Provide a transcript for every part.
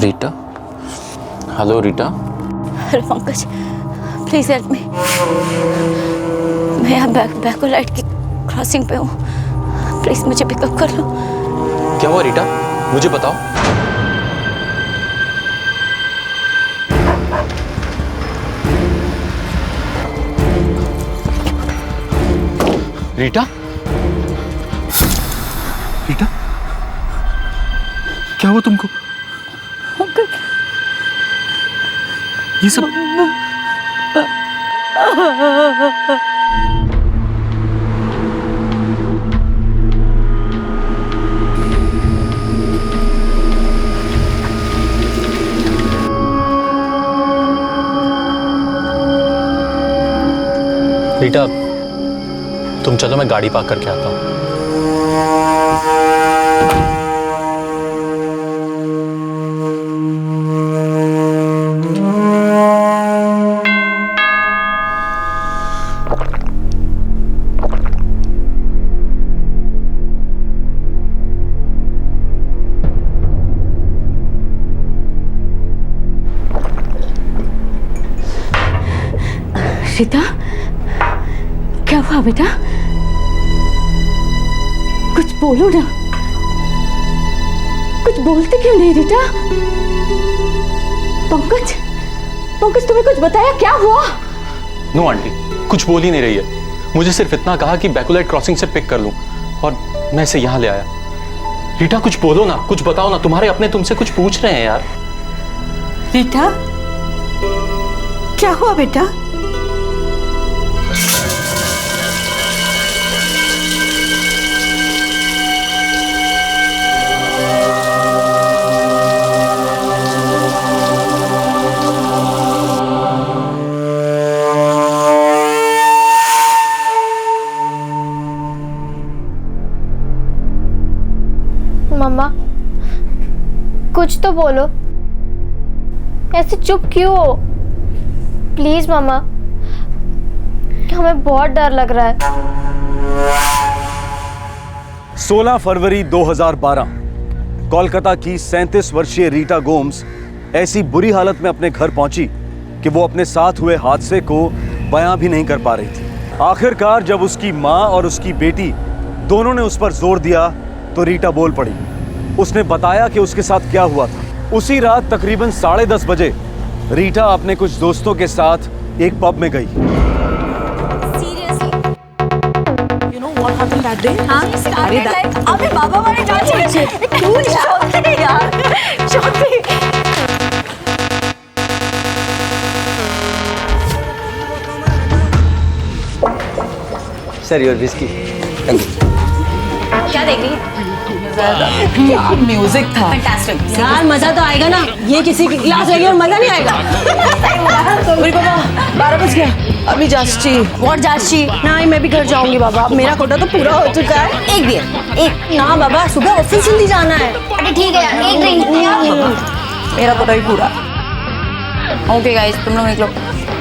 Rita, hello Rita. Hello Pankaj, please help me. मैं यहाँ बैकोलाइट की क्रॉसिंग पे हूँ, प्लीज मुझे पिकअप कर लो। क्या हुआ रीटा, मुझे बताओ। रीटा, रीटा, क्या हुआ तुमको? ये सब रीटा, तुम चलो, मैं गाड़ी पार्क करके आता हूँ। रीता, क्या हुआ बेटा? कुछ बोलो ना, कुछ बोलते क्यों नहीं रीटा? पंकज, पंकज तुम्हें कुछ बताया, क्या हुआ? नो आंटी, कुछ बोल ही नहीं रही है। मुझे सिर्फ इतना कहा कि बैकोलाइट क्रॉसिंग से पिक कर लूं और मैं इसे यहां ले आया। रीटा कुछ बोलो ना, कुछ बताओ ना, तुम्हारे अपने तुमसे कुछ पूछ रहे हैं यार। रीटा, क्या हुआ बेटा? मम्मा, कुछ तो बोलो, ऐसे चुप क्यों हो? प्लीज मम्मा, हमें बहुत डर लग रहा है। 16 फरवरी 2012 कोलकाता की 37 वर्षीय रीटा गोम्स ऐसी बुरी हालत में अपने घर पहुंची कि वो अपने साथ हुए हादसे को बयां भी नहीं कर पा रही थी। आखिरकार जब उसकी मां और उसकी बेटी दोनों ने उस पर जोर दिया तो रीटा बोल पड़ी। उसने बताया कि उसके साथ क्या हुआ था। उसी रात तकरीबन 10:30 बजे रीटा अपने कुछ दोस्तों के साथ एक पब में गई। अबे बाबा वाले डांस क्यों शौक यार, शौक। Sir your whisky. क्या देख रही है? क्या म्यूजिक था। फैंटास्टिक यार, मजा तो आएगा ना। ये किसी की क्लास रहेगी और मजा नहीं आएगा। मेरे बाबा 12 बज गया, अभी जास्ची। व्हाट जाची? नहीं, मैं भी घर जाऊंगी बाबा, मेरा कोटा तो पूरा हो चुका है। एक बियर, एक। ना बाबा, सुबह ऑफिस जल्दी जाना है। अरे ठीक है यार, एक ड्रिंक। मेरा कोटा ही पूरा। ओके गाइस, तुम लोग निकलो।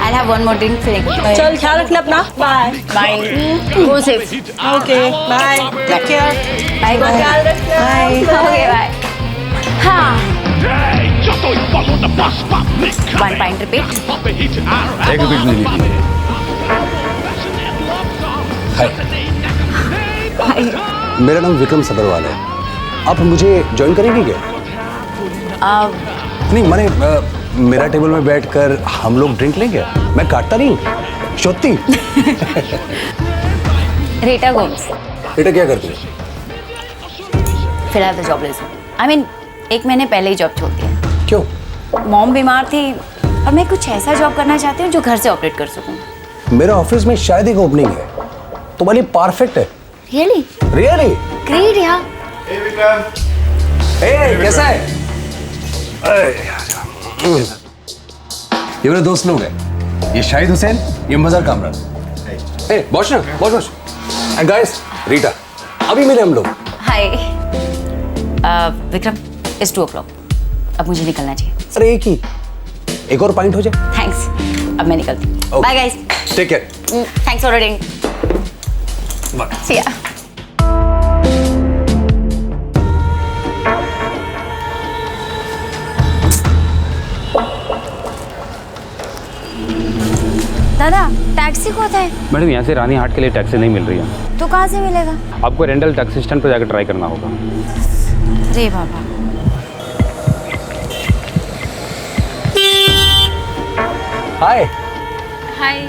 I'll have one more drink फिर। चल, ख्याल रखना अपना। Bye bye. Go safe। Okay bye, take care. Bye. ख्याल रखना। बाय। Okay bye. हाँ। One pint repeat। एक रिपीट नहीं लिखी। हाय, मेरा नाम विक्रम सबरवाल है। आप मुझे ज्वाइन करेंगे क्या? नहीं, माने मेरा टेबल में बैठकर हम लोग ड्रिंक लेंगे। मैं काटता नहीं, शोधती। रीटा गोम्स। बेटा क्या करती है? फिलहाल तो जॉबलेस हूँ। I mean, 1 महीने पहले ही जॉब छोड़ दिया। क्यों? मॉम बीमार थी और मैं कुछ ऐसा जॉब करना चाहती हूँ जो घर से ऑपरेट कर सकूँ। मेरा ऑफिस में शायद एक ओपनिंग है, तुम्हारे लिए परफेक्ट है। रियली? रियली? ग्रेट यार। कैसा है? ये मेरे दोस्त लोग हैं। ये शाहिद हुसैन, ये मजार कामरान। बॉस ना, बॉस। And guys, Rita. अभी मिले हम लोग। हाय। Vikram, it's 2 o'clock। अब मुझे निकलना चाहिए। अरे एक और पॉइंट हो जाए। थैंक्स, अब मैं निकलती हूँ। Bye guys. Take care. Thanks for reading. See ya. दादा टैक्सी को है मैडम यहाँ से रानी हाट के लिए टैक्सी नहीं मिल रही है। तो कहाँ से मिलेगा? आपको रेंटल टैक्सी स्टैंड पर जाकर ट्राई करना होगा। रे बाबा। हाय, हाय।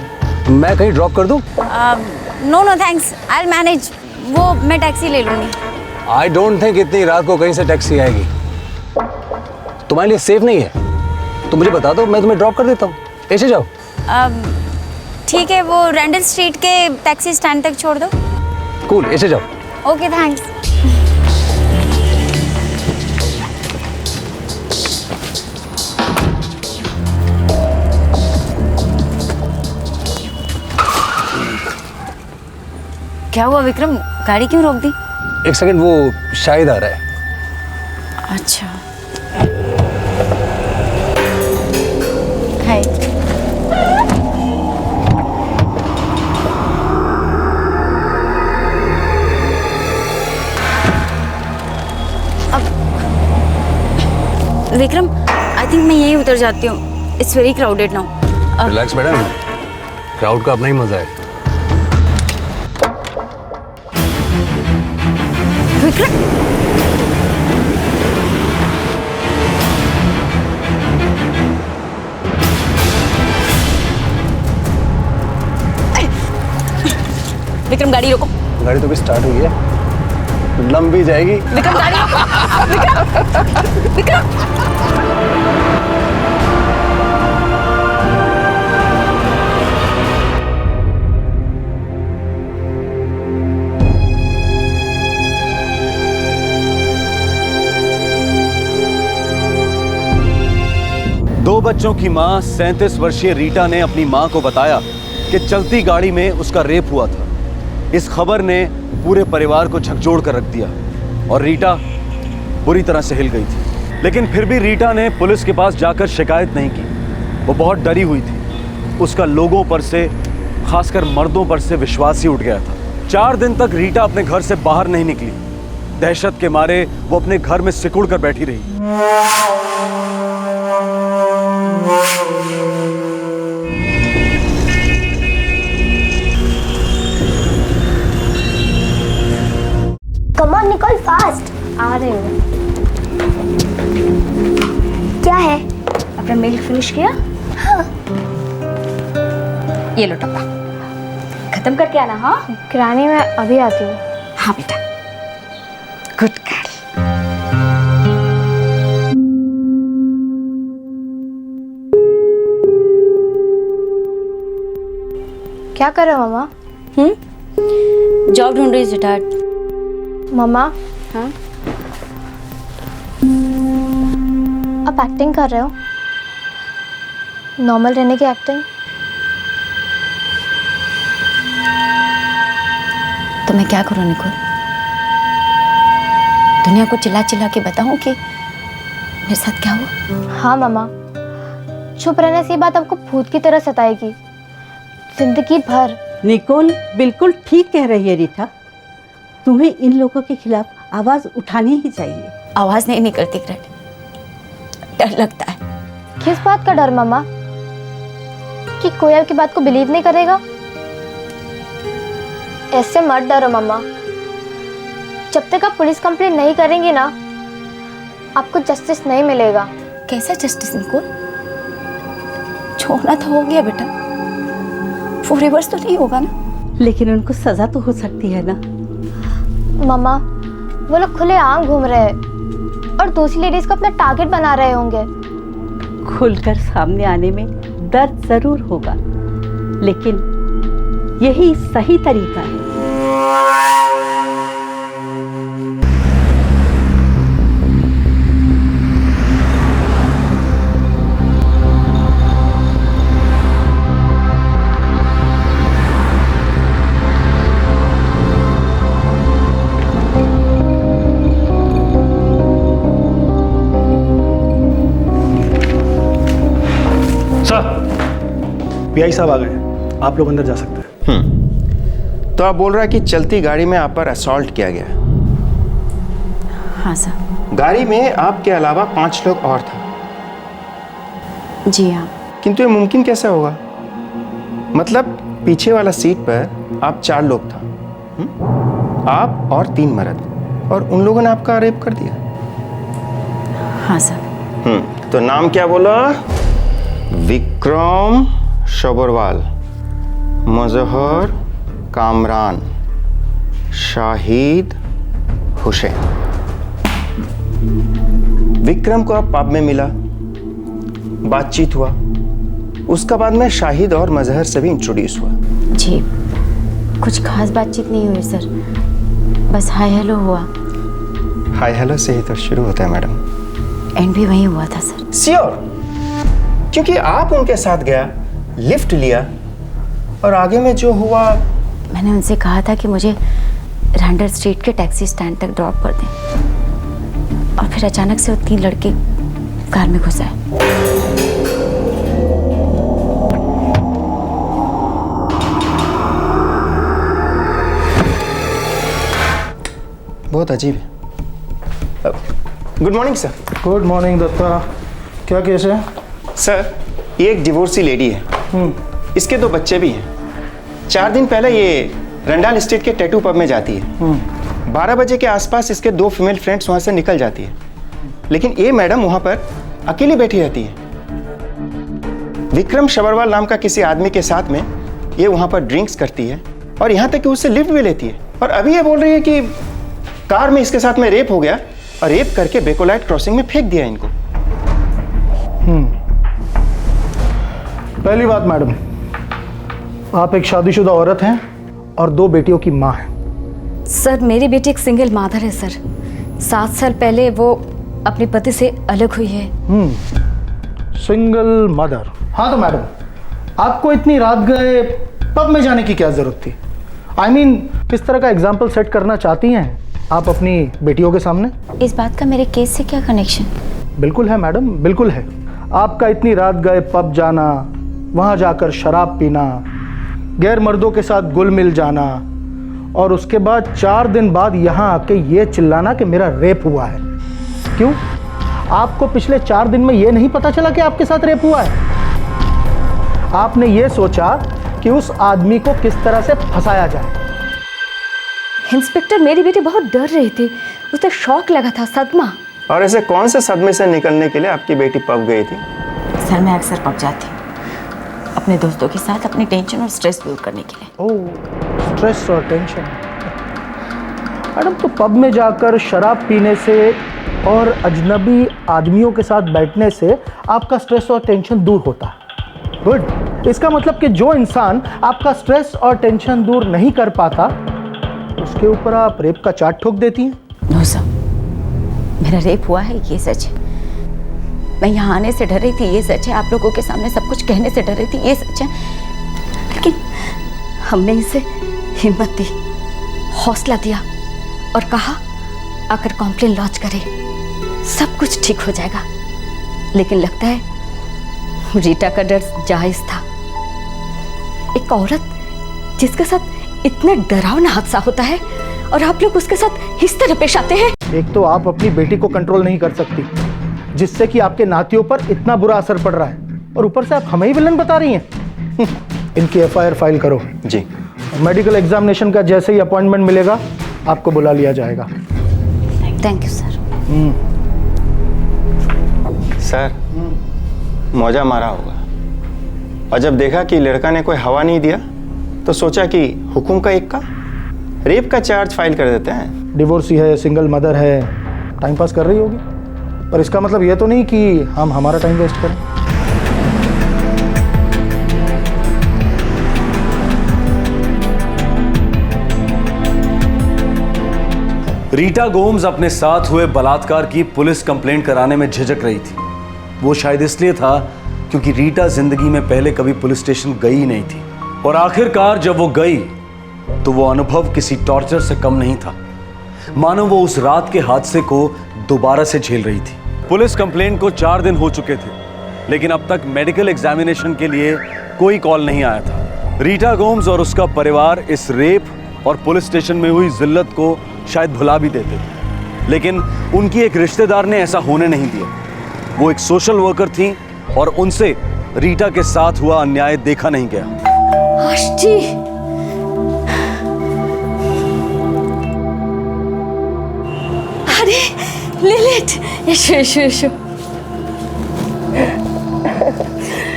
मैं कहीं ड्रॉप कर दूं? No no thanks, I will manage. वो मैं टैक्सी ले लूँगी। आई डोंट थिंक इतनी रात को कहीं से टैक्सी आएगी। तुम्हारे लिए सेफ नहीं है तो मुझे बता दो, मैं तुम्हें ड्रॉप कर देता हूँ। ऐसे जाओ। ठीक है, वो रैंडल स्ट्रीट के टैक्सी स्टैंड तक छोड़ दो। कूल, ऐसे जाओ। Okay thanks. क्या हुआ विक्रम, गाड़ी क्यों रोक दी? एक सेकंड, वो शायद आ रहा है। अच्छा। हाय। विक्रम, आई थिंक मैं यहीं उतर जाती हूँ। It's very crowded now. Relax madam, crowd का अपना ही मजा है। विक्रम, विक्रम गाड़ी रोको। गाड़ी तो भी स्टार्ट हुई है, लंबी जाएगी। विक्रम गाड़ी रोको। विक्रम, विक्रम। दो बच्चों की मां 37 वर्षीय रीटा ने अपनी मां को बताया कि चलती गाड़ी में उसका रेप हुआ था। इस खबर ने पूरे परिवार को झकझोर कर रख दिया और रीटा बुरी तरह से हिल गई थी। लेकिन फिर भी रीटा ने पुलिस के पास जाकर शिकायत नहीं की। वो बहुत डरी हुई थी। उसका लोगों पर से, खासकर मर्दों पर से विश्वास ही उठ गया था। 4 दिन तक रीटा अपने घर से बाहर नहीं निकली। दहशत के मारे वो अपने घर में सिकुड़ कर बैठी रही। कम ऑन निकल, फास्ट। आ रही हूँ। क्या है? अपना मिल्क फिनिश किया? हाँ। ये लो टप्पा, खत्म करके आना। हाँ ग्रानी, मैं अभी आती हूँ। हाँ बेटा, गुड गर्ल। क्या कर रहे हो मामा? जॉब ढूंढ रही स्वीटहार्ट। मामा, हाँ आप एक्टिंग कर रहे हो? नॉर्मल रहने की एक्टिंग। तो मैं क्या करूँ निकोल? दुनिया को चिल्ला चिल्ला के बताऊं कि मेरे साथ क्या हुआ? हाँ मामा, चुप रहने से ये बात आपको भूत की तरह सताएगी जिंदगी भर। निकोल बिल्कुल ठीक कह रही है रीटा। तुम्हें इन लोगों के खिलाफ आवाज उठानी ही चाहिए। आवाज नहीं निकलती ग्रेट, डर लगता है। किस बात का डर मामा? कि कोई आपकी बात को बिलीव नहीं करेगा? ऐसे मत डरो मामा। जब तक आप पुलिस कंप्लेंट नहीं करेंगे ना, आपको जस्टिस नहीं मिलेगा। कैसा जस्टिस निकोल? छोड़ना तो हो गया बेटा, वो रिवर्स तो नहीं होगा ना? लेकिन उनको सजा तो हो सकती है ना। मामा, वो लोग खुले आम घूम रहे हैं और दूसरी लेडीज को अपना टारगेट बना रहे होंगे। खुलकर सामने आने में दर्द जरूर होगा, लेकिन यही सही तरीका है। पीआई साहब आ गए, आप लोग अंदर जा सकते हैं। तो आप बोल रहा है कि चलती गाड़ी में आप पर असॉल्ट किया गया? हाँ सर। गाड़ी में आपके अलावा 5 लोग और था? जी हाँ। किंतु ये मुमकिन कैसे होगा? मतलब पीछे वाला सीट पर आप 4 लोग था, आप और 3 मर्द, और उन लोगों ने आपका रेप कर दिया। हाँ सर। तो नाम क्या बोला? विक्रम शबरवाल, मुजहर कामरान, शाहिद हुसैन। विक्रम को आप पब में मिला, बातचीत हुआ, उसका बाद में शाहिद और मजहर से भी इंट्रोड्यूस हुआ। जी, कुछ खास बातचीत नहीं हुई सर, बस हाय हेलो हुआ। हाय हेलो से ही तो शुरू होता है मैडम। एंड भी वही हुआ था सर। श्योर, क्योंकि आप उनके साथ गया, लिफ्ट लिया, और आगे में जो हुआ। मैंने उनसे कहा था कि मुझे रैंडल स्ट्रीट के टैक्सी स्टैंड तक ड्रॉप कर दें, और फिर अचानक से वो 3 लड़के कार में घुस आए। बहुत अजीब है। Good morning sir. Good morning Datta, क्या केस है? सर, ये एक डिवोर्सी लेडी है, इसके 2 बच्चे भी हैं। 4 दिन पहले ये रंडाल स्ट्रीट के टैटू पब में जाती है। 12 बजे के आसपास इसके 2 फीमेल फ्रेंड्स वहाँ से निकल जाती है, लेकिन ये मैडम वहाँ पर अकेली बैठी रहती है। विक्रम शबरवाल नाम का किसी आदमी के साथ में ये वहाँ पर ड्रिंक्स करती है, और यहाँ तक कि उससे लिफ्ट भी लेती है। और अभी ये बोल रही है कि कार में इसके साथ में रेप हो गया, और रेप करके बेकोलाइट क्रॉसिंग में फेंक दिया इनको। पहली बात मैडम, आप एक शादीशुदा औरत हैं और 2 बेटियों की माँ हैं। सर, मेरी बेटी एक सिंगल मदर है सर। 7 साल पहले वो अपने पति से अलग हुई है। Single mother. हाँ तो मैडम, आपको इतनी रात गए पब में जाने की क्या जरूरत थी? I mean, किस तरह का एग्जाम्पल सेट करना चाहती हैं आप अपनी बेटियों के सामने? इस बात का मेरे केस से क्या कनेक्शन? बिल्कुल है मैडम, बिल्कुल है। आपका इतनी रात गए पब जाना, वहाँ जाकर शराब पीना, गैर मर्दों के साथ घुल मिल जाना, और उसके बाद 4 दिन बाद यहाँ आके ये चिल्लाना कि मेरा रेप हुआ है। क्यों? आपको पिछले 4 दिन में ये नहीं पता चला कि आपके साथ रेप हुआ है? आपने ये सोचा कि उस आदमी को किस तरह से फंसाया जाए। इंस्पेक्टर, मेरी बेटी बहुत डर रही थी, उसे शॉक लगा था, सदमा। और ऐसे कौन से सदमे से निकलने के लिए आपकी बेटी पब गई थी? सर, मैं अक्सर पब जाती हूँ अपने दोस्तों के साथ अपनी टेंशन और स्ट्रेस दूर करने के लिए। ओह, स्ट्रेस और टेंशन। मैडम, तो पब में जाकर शराब पीने से और अजनबी आदमियों के साथ बैठने से आपका स्ट्रेस और टेंशन दूर होता है। गुड। इसका मतलब कि जो इंसान आपका स्ट्रेस और टेंशन दूर नहीं कर पाता, उसके ऊपर आप रेप का चार्ज ठोक देती हैं। नो सर, मेरा रेप हुआ है, ये सच है। मैं यहाँ आने से डर रही थी, ये सच है। आप लोगों के सामने सब कुछ कहने से डर रही थी, ये सच है। लेकिन हमने इसे हिम्मत दी, हौसला दिया, और कहा आकर कॉम्प्लेन लॉन्च करे, सब कुछ ठीक हो जाएगा। लेकिन लगता है रीटा का डर जायज था। एक औरत जिसके साथ इतना डरावना हादसा होता है, और आप लोग उसके साथ इस तरह पेश आते हैं। एक तो आप अपनी बेटी को कंट्रोल नहीं कर सकती, जिससे कि आपके नातियों पर इतना बुरा असर पड़ रहा है, और ऊपर से आप हमें ही विलन बता रही हैं। इनकी FIR फाइल करो। जी। मेडिकल एग्जामिनेशन का जैसे ही अपॉइंटमेंट मिलेगा, आपको बुला लिया जाएगा। Thank you sir. सर, मौजा मारा होगा, और जब देखा कि लड़का ने कोई हवा नहीं दिया, तो सोचा कि हुकुम का एक का रेप का चार्ज फाइल कर देते हैं। डिवोर्सी है, सिंगल मदर है, टाइम पास कर रही होगी, पर इसका मतलब ये तो नहीं कि हम हमारा टाइम वेस्ट करें। रीटा गोम्स अपने साथ हुए बलात्कार की पुलिस कंप्लेंट कराने में झिझक रही थी। वो शायद इसलिए था क्योंकि रीटा जिंदगी में पहले कभी पुलिस स्टेशन गई नहीं थी, और आखिरकार जब वो गई तो वो अनुभव किसी टॉर्चर से कम नहीं था, मानो वो उस रात के हादसे को दोबारा से झेल रही थी। पुलिस कंप्लेंट को 4 दिन हो चुके थे, लेकिन अब तक मेडिकल एग्जामिनेशन के लिए कोई कॉल नहीं आया था। रीटा गोम्स और उसका परिवार इस रेप और पुलिस स्टेशन में हुई जिल्लत को शायद भुला भी देते थे, लेकिन उनकी एक रिश्तेदार ने ऐसा होने नहीं दिया। वो एक सोशल वर्कर थी और उनसे रीटा के साथ हुआ अन्याय देखा नहीं गया। आकाश जी, अरे লিলিট, এসো এসো এসো।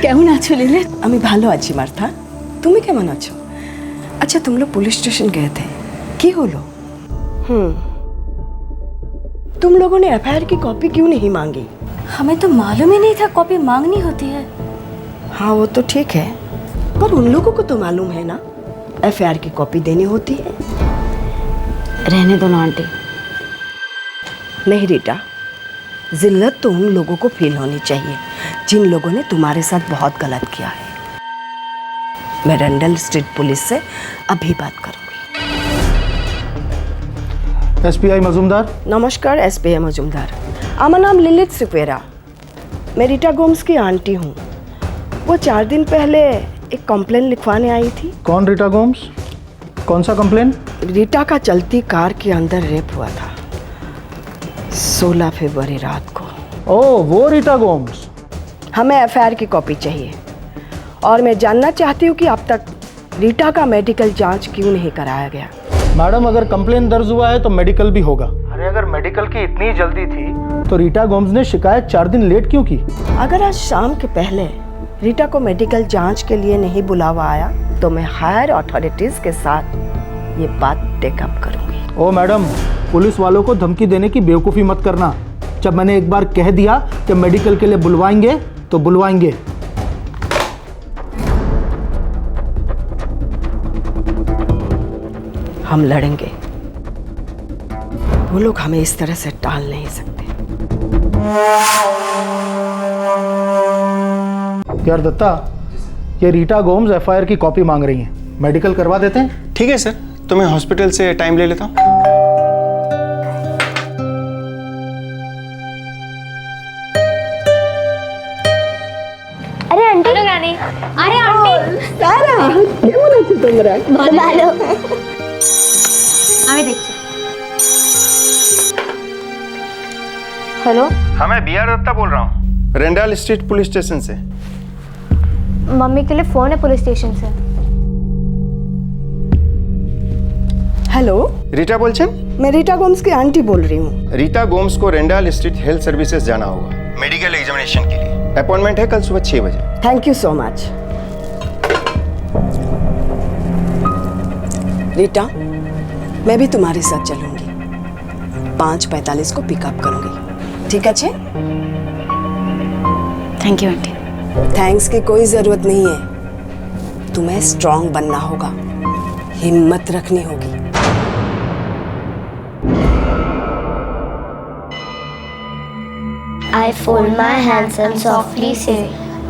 কেমন আছো লিলিট? আমি ভালো আছি মার্থা, তুমি কেমন আছো? अच्छा तुम लोग पुलिस स्टेशन गए थे, की होलो? तुम लोगों ने एफआईआर की कॉपी क्यों नहीं मांगी? हमें तो मालूम ही नहीं था कॉपी मांगनी होती है। हाँ वो तो ठीक है, पर उन लोगों को तो मालूम है ना एफआईआर की कॉपी देनी होती है। रहने दो ना आंटी। नहीं रीटा, जिल्लत तो उन लोगों को फील होनी चाहिए जिन लोगों ने तुम्हारे साथ बहुत गलत किया है। मैं रेंडल स्ट्रीट पुलिस से अभी बात करूंगी। एसपीआई मजूमदार। नमस्कार एसपीआई मजूमदार, আমার नाम लिलित सिक्वेरा, मैं रीटा गोम्स की आंटी हूँ। वो 4 दिन पहले एक कंप्लेन लिखवाने आई थी। कौन रीटा गोम्स? कौन सा कंप्लेन? रीटा का चलती कार के अंदर रेप हुआ था 16 फरवरी रात को। ओह वो रीटा गोम्स। हमें एफआईआर की कॉपी चाहिए और मैं जानना चाहती हूँ कि अब तक रीटा का मेडिकल जांच क्यों नहीं कराया गया। मैडम अगर कंप्लेन दर्ज हुआ है तो मेडिकल भी होगा। अरे अगर मेडिकल की इतनी जल्दी थी तो रीटा गोम्स ने शिकायत 4 दिन लेट क्यों की? अगर आज शाम के पहले रीटा को मेडिकल जांच के लिए नहीं बुलावा आया तो मैं हायर अथॉरिटीज के साथ ये बात टेकअप करूंगी। ओ मैडम, पुलिस वालों को धमकी देने की बेवकूफ़ी मत करना। जब मैंने एक बार कह दिया कि मेडिकल के लिए बुलवाएंगे तो बुलवाएंगे। हम लड़ेंगे, वो लोग हमें इस तरह से टाल नहीं सकते। यार दत्ता, ये रीटा गोम्स एफआईआर की कॉपी मांग रही हैं, मेडिकल करवा देते हैं? ठीक है सर, तो मैं हॉस्पिटल से टाइम ले लेता हूँ। अरे आंटी, अरे आंटी, सारा কেমন আছো তোমরা? ভালো। আমি দেখছি। हेलो, हाँ मैं बी आर दत्ता बोल रहा हूँ, रेंडाल स्ट्रीट पुलिस स्टेशन से। मम्मी के लिए फोन है पुलिस स्टेशन से। हेलो, रीटा बोलছেন? मैं रीटा गोम्स की आंटी बोल रही हूँ। रीटा गोम्स को रेंडाल स्ट्रीट हेल्थ सर्विसेज जाना होगा मेडिकल एग्जामिनेशन के लिए। अपॉइंटमेंट है कल सुबह 6 बजे। Thank you so much. Rita, मैं भी तुम्हारे साथ चलूंगी, 5:45 को पिकअप करूंगी, ठीक है? Thank you aunty. थैंक्स की कोई जरूरत नहीं है, तुम्हें स्ट्रांग बनना होगा, हिम्मत रखनी होगी। I fold my hands and softly say,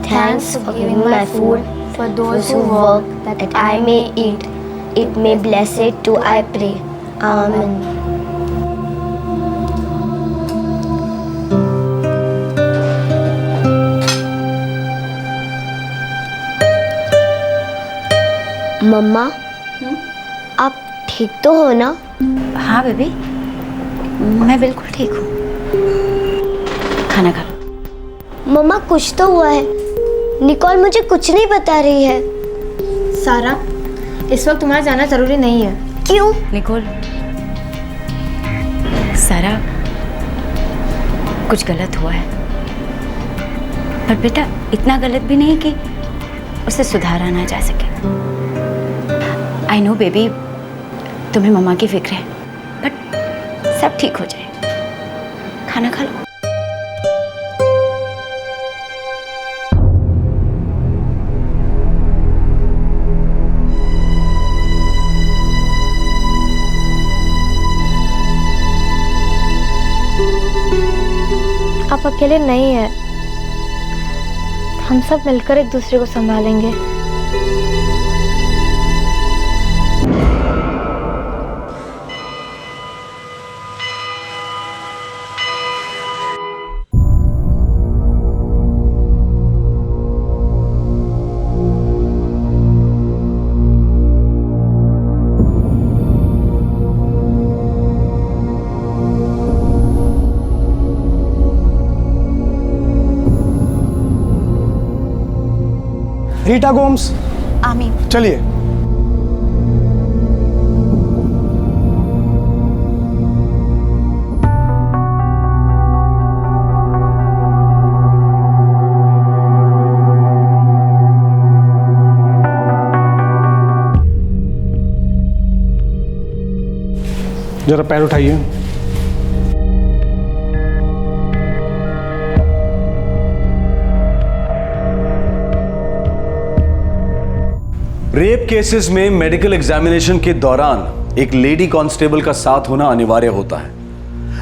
thanks for giving my food, for those who work that I may eat. It may bless it too, I pray. Amen. मम्मा, आप ठीक तो हो ना? हाँ बेबी, मैं बिल्कुल ठीक हूँ। खाना खा लो। मम्मा कुछ तो हुआ है, निकोल मुझे कुछ नहीं बता रही है। सारा, इस वक्त तुम्हारा जाना जरूरी नहीं है। क्यों? निकोल, सारा कुछ गलत हुआ है, पर बेटा इतना गलत भी नहीं कि उसे सुधारा ना जा सके। आई नो बेबी, तुम्हें मम्मा की फिक्र है, बट सब ठीक हो जाए। खाना खा लो। आप अकेले नहीं हैं, हम सब मिलकर एक दूसरे को संभालेंगे। रीटा गोम्स, आमीन। चलिए। जरा पैर उठाइए। रेप केसेस में मेडिकल एग्जामिनेशन के दौरान एक लेडी कांस्टेबल का साथ होना अनिवार्य होता है,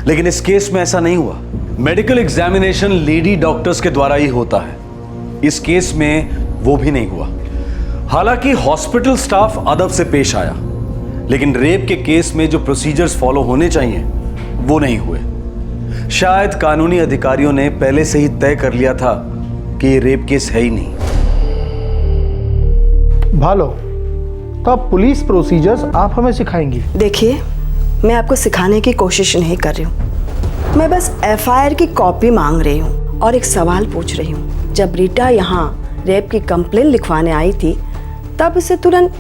लेकिन इस केस में ऐसा नहीं हुआ। मेडिकल एग्जामिनेशन लेडी डॉक्टर्स के द्वारा ही होता है। इस केस में वो भी नहीं हुआ। हालांकि हॉस्पिटल स्टाफ अदब से पेश आया, लेकिन रेप के केस में जो प्रोसीजर्स फॉलो होने चाहिए वो नहीं हुए। शायद कानूनी अधिकारियों ने पहले से ही तय कर लिया था कि ये रेप केस है ही नहीं। भालो, तो अब पुलिस प्रोसीजर्स आप हमें सिखाएंगी? देखिए, मैं आपको सिखाने की कोशिश नहीं कर रही हूँ। मैं बस एफआईआर की कॉपी मांग रही हूँ और एक सवाल पूछ रही हूँ। जब रीटा यहाँ रेप की कंप्लेन लिखवाने आई थी, तब उसे तुरंत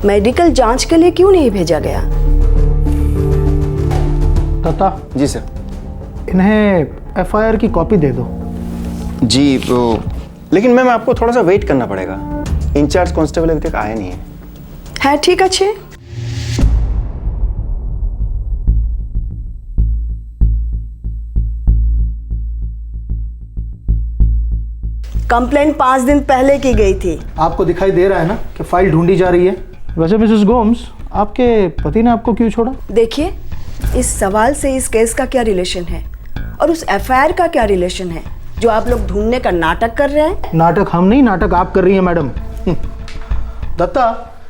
मेडिकल जांच के लिए क्यों नहीं भेजा गया? तथा जी सर। इन्हें एफआईआर की कॉपी दे दो। जी वो, लेकिन मैम आपको थोड़ा सा वेट करना पड़ेगा। इंचार्ज कांस्टेबल अभी तक आया नहीं है। ठीक अच्छे। कंप्लेंट 5 दिन पहले की गई थी। आपको दिखाई दे रहा है ना कि फाइल ढूंढी जा रही है। वैसे मिसेस गोम्स, आपके पति ने आपको क्यों छोड़ा? देखिए, इस सवाल से इस केस का क्या रिलेशन है और उस एफआईआर का क्या रिलेशन है जो आप लोग ढूंढने का नाटक कर रहे हैं? नाटक हम नहीं, नाटक आप कर रही हैं मैडम। दत्ता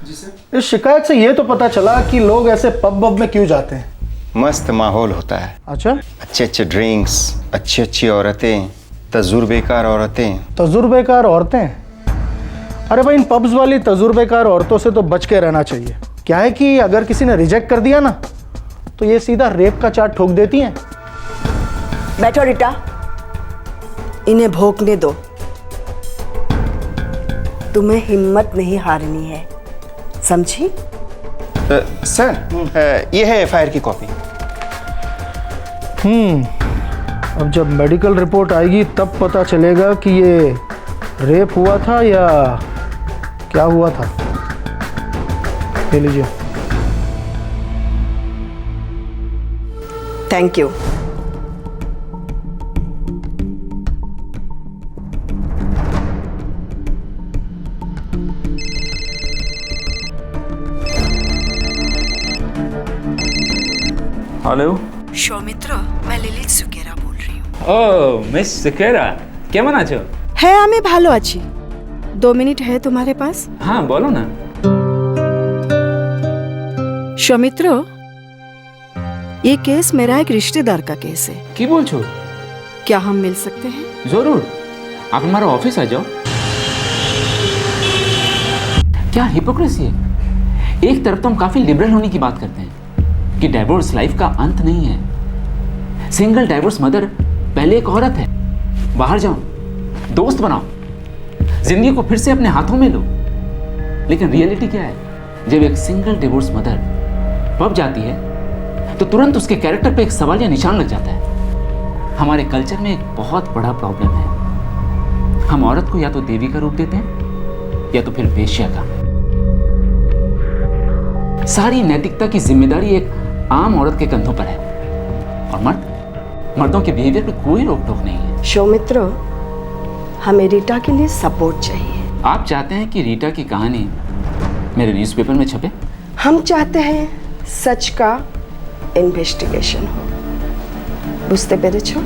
जी सर, इस शिकायत से ये तो पता चला कि लोग ऐसे पब में क्यों जाते हैं। मस्त माहौल होता है। अच्छा, अच्छे अच्छे ड्रिंक्स, अच्छी अच्छी औरतें, तजुर्बेकार औरतें। तजुर्बेकार औरतें? अरे भाई, इन पब्स वाली तजुर्बेकार औरतों से तो बच के रहना चाहिए। क्या है कि अगर किसी ने रिजेक्ट कर दिया ना, तो ये सीधा रेप का चार्ज ठोक देती हैं। बैठो रीटा, इन्हें भोंकने दो। तुम्हें हिम्मत नहीं हारनी है, समझी? सर, ये है एफआईआर की कॉपी। अब जब मेडिकल रिपोर्ट आएगी तब पता चलेगा कि ये रेप हुआ था या क्या हुआ था। ले लीजिए। Thank you. हेलो। সৌমিত্র, मैं লিলিত সুকেরা बोल रही हूँ। ओ मिस सुकेरा, কেমন আছো? है, আমি ভালো আছি। 2 मिनट है तुम्हारे पास? हाँ बोलो ना। सौमित्र, ये केस मेरा एक रिश्तेदार का केस है। की बोलছো? क्या हम मिल सकते हैं? जरूर, आप हमारा ऑफिस आ जाओ। क्या हिपोक्रेसी है। एक तरफ तो हम काफी लिबरल होने की बात करते हैं कि डाइवोर्स लाइफ का अंत नहीं है। सिंगल डाइवोर्स मदर पहले एक औरत है। बाहर जाओ, दोस्त बनाओ, जिंदगी को फिर से अपने हाथों में लो। लेकिन रियलिटी क्या है? जब एक सिंगल डिवोर्स मदर पब जाती है तो तुरंत उसके कैरेक्टर पे एक सवाल या निशान लग जाता है। हमारे कल्चर में एक बहुत बड़ा प्रॉब्लम है। हम औरत को या तो देवी का रूप देते हैं या तो फिर वेश्या का। सारी नैतिकता की जिम्मेदारी एक आम औरत के कंधों पर है और मर्दों के बिहेवियर पे कोई रोक टोक नहीं है। सौमित्र, हमें रीटा के लिए सपोर्ट चाहिए। आप चाहते हैं कि रीटा की कहानी मेरे न्यूज़पेपर में छपे? हम चाहते हैं सच का इन्वेस्टिगेशन हो। बुझते पेरेछो?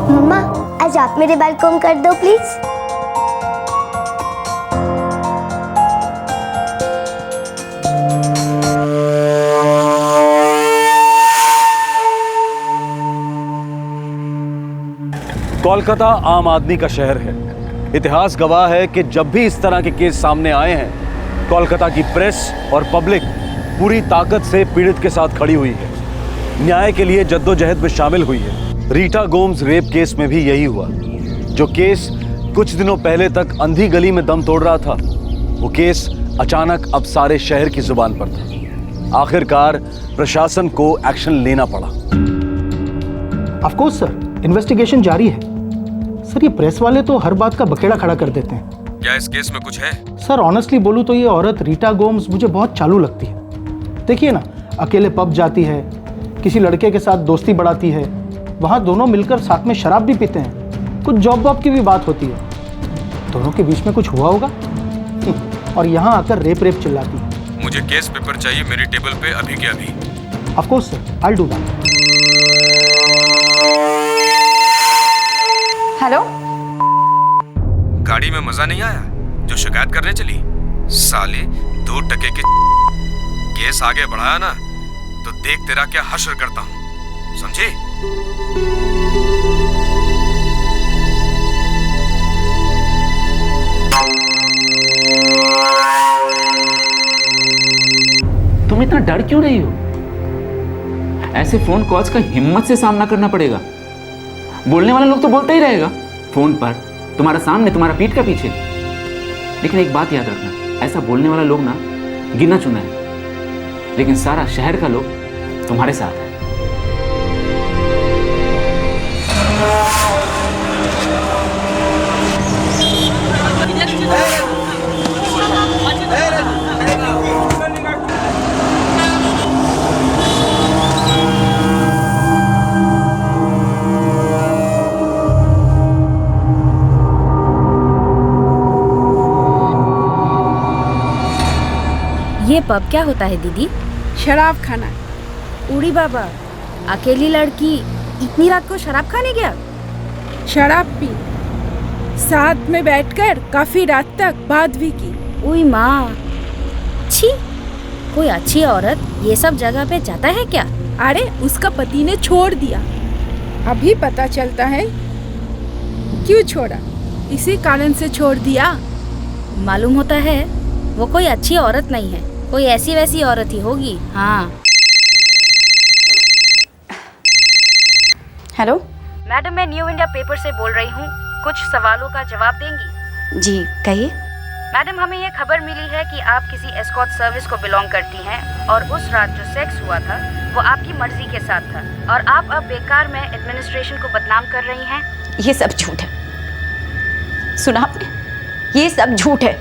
मम्मा, आज आप मेरे बाल कॉम कर दो प्लीज। कोलकाता आम आदमी का शहर है। इतिहास गवाह है कि जब भी इस तरह के केस सामने आए हैं, कोलकाता की प्रेस और पब्लिक पूरी ताकत से पीड़ित के साथ खड़ी हुई है, न्याय के लिए जद्दोजहद में शामिल हुई है। रीटा गोम्स रेप केस में भी यही हुआ। जो केस कुछ दिनों पहले तक अंधी गली में दम तोड़ रहा था, वो केस अचानक अब सारे शहर की जुबान पर था। आखिरकार प्रशासन को एक्शन लेना पड़ा। ऑफ कोर्स सर, इन्वेस्टिगेशन जारी है। सर ये प्रेस वाले तो हर बात का बखेड़ा खड़ा कर देते हैं। क्या इस केस में कुछ है? सर ऑनेस्टली बोलूं तो ये औरत रीटा गोम्स मुझे बहुत चालू लगती है। देखिए ना, अकेले पब जाती है, किसी लड़के के साथ दोस्ती बढ़ाती है, वहाँ दोनों मिलकर साथ में शराब भी पीते हैं, कुछ जॉब वॉब की भी बात होती है, दोनों के बीच में कुछ हुआ होगा और यहाँ आकर रेप रेप चिल्लाती है। मुझे केस पेपर चाहिए मेरे टेबल पे अभी के अभी। Of course sir, I will do that. Hello, गाड़ी में मजा नहीं आया जो शिकायत करने चली? साले 2 टके के केस आगे बढ़ाया ना तो देख तेरा क्या हश्र करता हूँ, समझे? तुम इतना डर क्यों रही हो? ऐसे फोन कॉल्स का हिम्मत से सामना करना पड़ेगा। बोलने वाले लोग तो बोलते ही रहेगा फोन पर, तुम्हारा सामने, तुम्हारा पीठ का पीछे। लेकिन एक बात याद रखना, ऐसा बोलने वाला लोग ना गिना चुना है, लेकिन सारा शहर का लोग तुम्हारे साथ है। ये पब क्या होता है दीदी? शराब खाना। उड़ी बाबा, अकेली लड़की इतनी रात को शराब खाने गया? शराब पी, साथ में बैठकर काफी रात तक बात भी की। उई माँ, छी, कोई अच्छी औरत ये सब जगह पे जाता है क्या? अरे उसका पति ने छोड़ दिया, अभी पता चलता है क्यों छोड़ा। इसी कारण से छोड़ दिया। मालूम होता है वो कोई अच्छी औरत नहीं है, कोई ऐसी वैसी औरत ही होगी। हाँ। हेलो मैडम, मैं न्यू इंडिया पेपर से बोल रही हूँ, कुछ सवालों का जवाब देंगी? जी कहिए। मैडम, हमें ये खबर मिली है कि आप किसी एस्कॉर्ट सर्विस को बिलोंग करती हैं और उस रात जो सेक्स हुआ था वो आपकी मर्जी के साथ था और आप अब बेकार में एडमिनिस्ट्रेशन को बदनाम कर रही हैं। ये सब झूठ है, सुना आपने? ये सब झूठ है।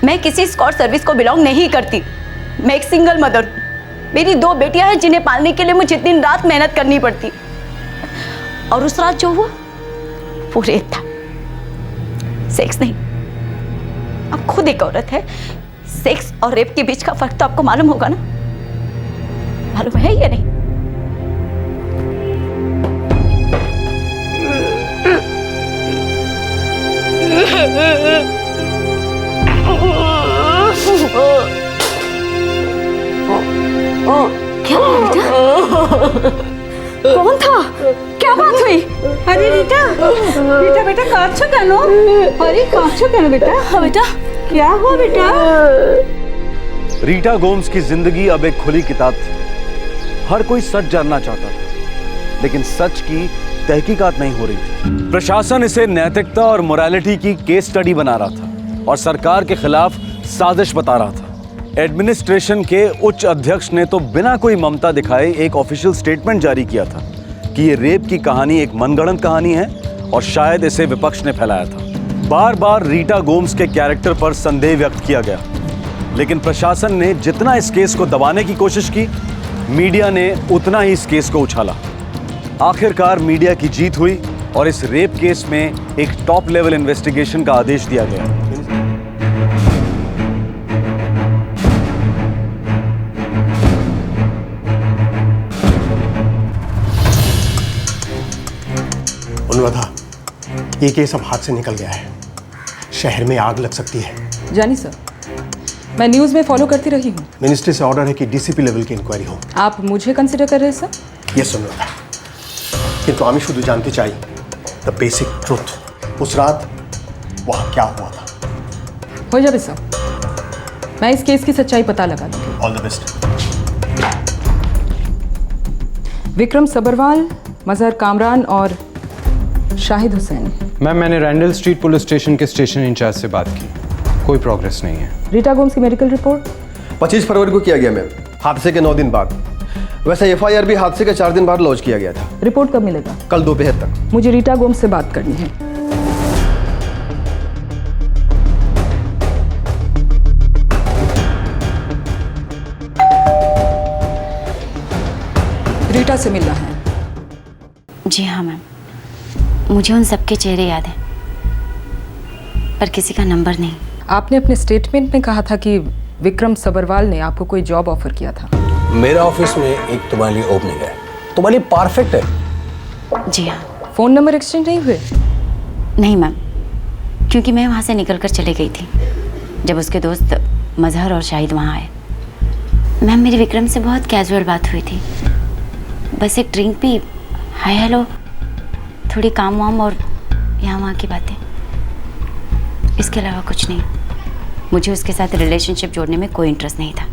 मैं किसी एस्कॉर्ट सर्विस को बिलोंग नहीं करती। मैं एक सिंगल मदर हूँ। मेरी 2 बेटियां हैं जिन्हें पालने के लिए मुझे दिन रात मेहनत करनी पड़ती। और उस रात जो हुआ वो रेप था, सेक्स नहीं। आप खुद एक औरत है, सेक्स और रेप के बीच का फर्क तो आपको मालूम होगा ना? मालूम है या नहीं? क्या कौन था? क्या बात हुई? अरे रीटा, रीटा बेटा काछो कहनो? अरे काछो कहनो बेटा? हाँ बेटा। क्या हुआ बेटा? रीटा गोम्स की जिंदगी अब एक खुली किताब थी। हर कोई सच जानना चाहता था, लेकिन सच की तहकीकात नहीं हो रही थी। प्रशासन इसे नैतिकता और मोरालिटी की केस स्टडी बना रहा था और सरकार के खिलाफ साजिश बता रहा था। एडमिनिस्ट्रेशन के उच्च अध्यक्ष ने तो बिना कोई ममता दिखाए एक ऑफिशियल स्टेटमेंट जारी किया था कि ये रेप की कहानी एक मनगढ़ंत कहानी है और शायद इसे विपक्ष ने फैलाया था। बार बार रीटा गोम्स के कैरेक्टर पर संदेह व्यक्त किया गया, लेकिन प्रशासन ने जितना इस केस को दबाने की कोशिश की, मीडिया ने उतना ही इस केस को उछाला। आखिरकार मीडिया की जीत हुई और इस रेप केस में एक टॉप लेवल इन्वेस्टिगेशन का आदेश दिया गया। अनुराधा, ये केस अब हाथ से निकल गया है। शहर में आग लग सकती है। जानी सर, मैं न्यूज़ में फॉलो करती रही हूँ। मिनिस्ट्री से ऑर्डर है कि डीसीपी लेवल की इंक्वायरी हो। आप मुझे कंसिडर कर रहे हैं सर? यस अनुराधा, किंतु आमी शुद्ध जानते चाहिए द बेसिक ट्रुथ। उस रात वहाँ क्या हुआ था? हो जाए सर, मैं इस केस की सच्चाई पता लगा दूंगी। All the best. Vikram Sabharwal, Mazhar Kamran और शाहिद हुसैन। मैम, मैंने रैंडल स्ट्रीट पुलिस स्टेशन के स्टेशन इंचार्ज से बात की, कोई प्रोग्रेस नहीं है। रीटा गोम्स की मेडिकल रिपोर्ट 25 फरवरी को किया गया मैम। हादसे के 9 दिन बाद। वैसे FIR भी हादसे के 4 दिन बाद लॉन्च किया गया था। रिपोर्ट कब मिलेगा? कल दोपहर तक। मुझे रीटा गोम्स से बात करनी है। रीटा से मिलना है। जी हाँ मैम, मुझे उन सबके चेहरे याद हैं, पर किसी का नंबर नहीं। आपने अपने स्टेटमेंट में कहा था कि विक्रम सबरवाल ने आपको कोई जॉब ऑफर किया था। मेरा ऑफिस में एक तुम्हारे लिए ओपनिंग है, तुम्हारे लिए परफेक्ट है। जी हाँ। फोन नंबर एक्सचेंज नहीं हुए? नहीं मैम, क्योंकि मैं वहाँ से निकल कर चली गई थी जब उसके दोस्त मजहर और शाहिद वहाँ आए। मैम मेरी विक्रम से बहुत कैजुअल बात हुई थी, बस एक ड्रिंक पी, हाय हेलो, थोड़ी काम वाम और यहाँ वहाँ की बातें, इसके अलावा कुछ नहीं। मुझे उसके साथ रिलेशनशिप जोड़ने में कोई इंटरेस्ट नहीं था।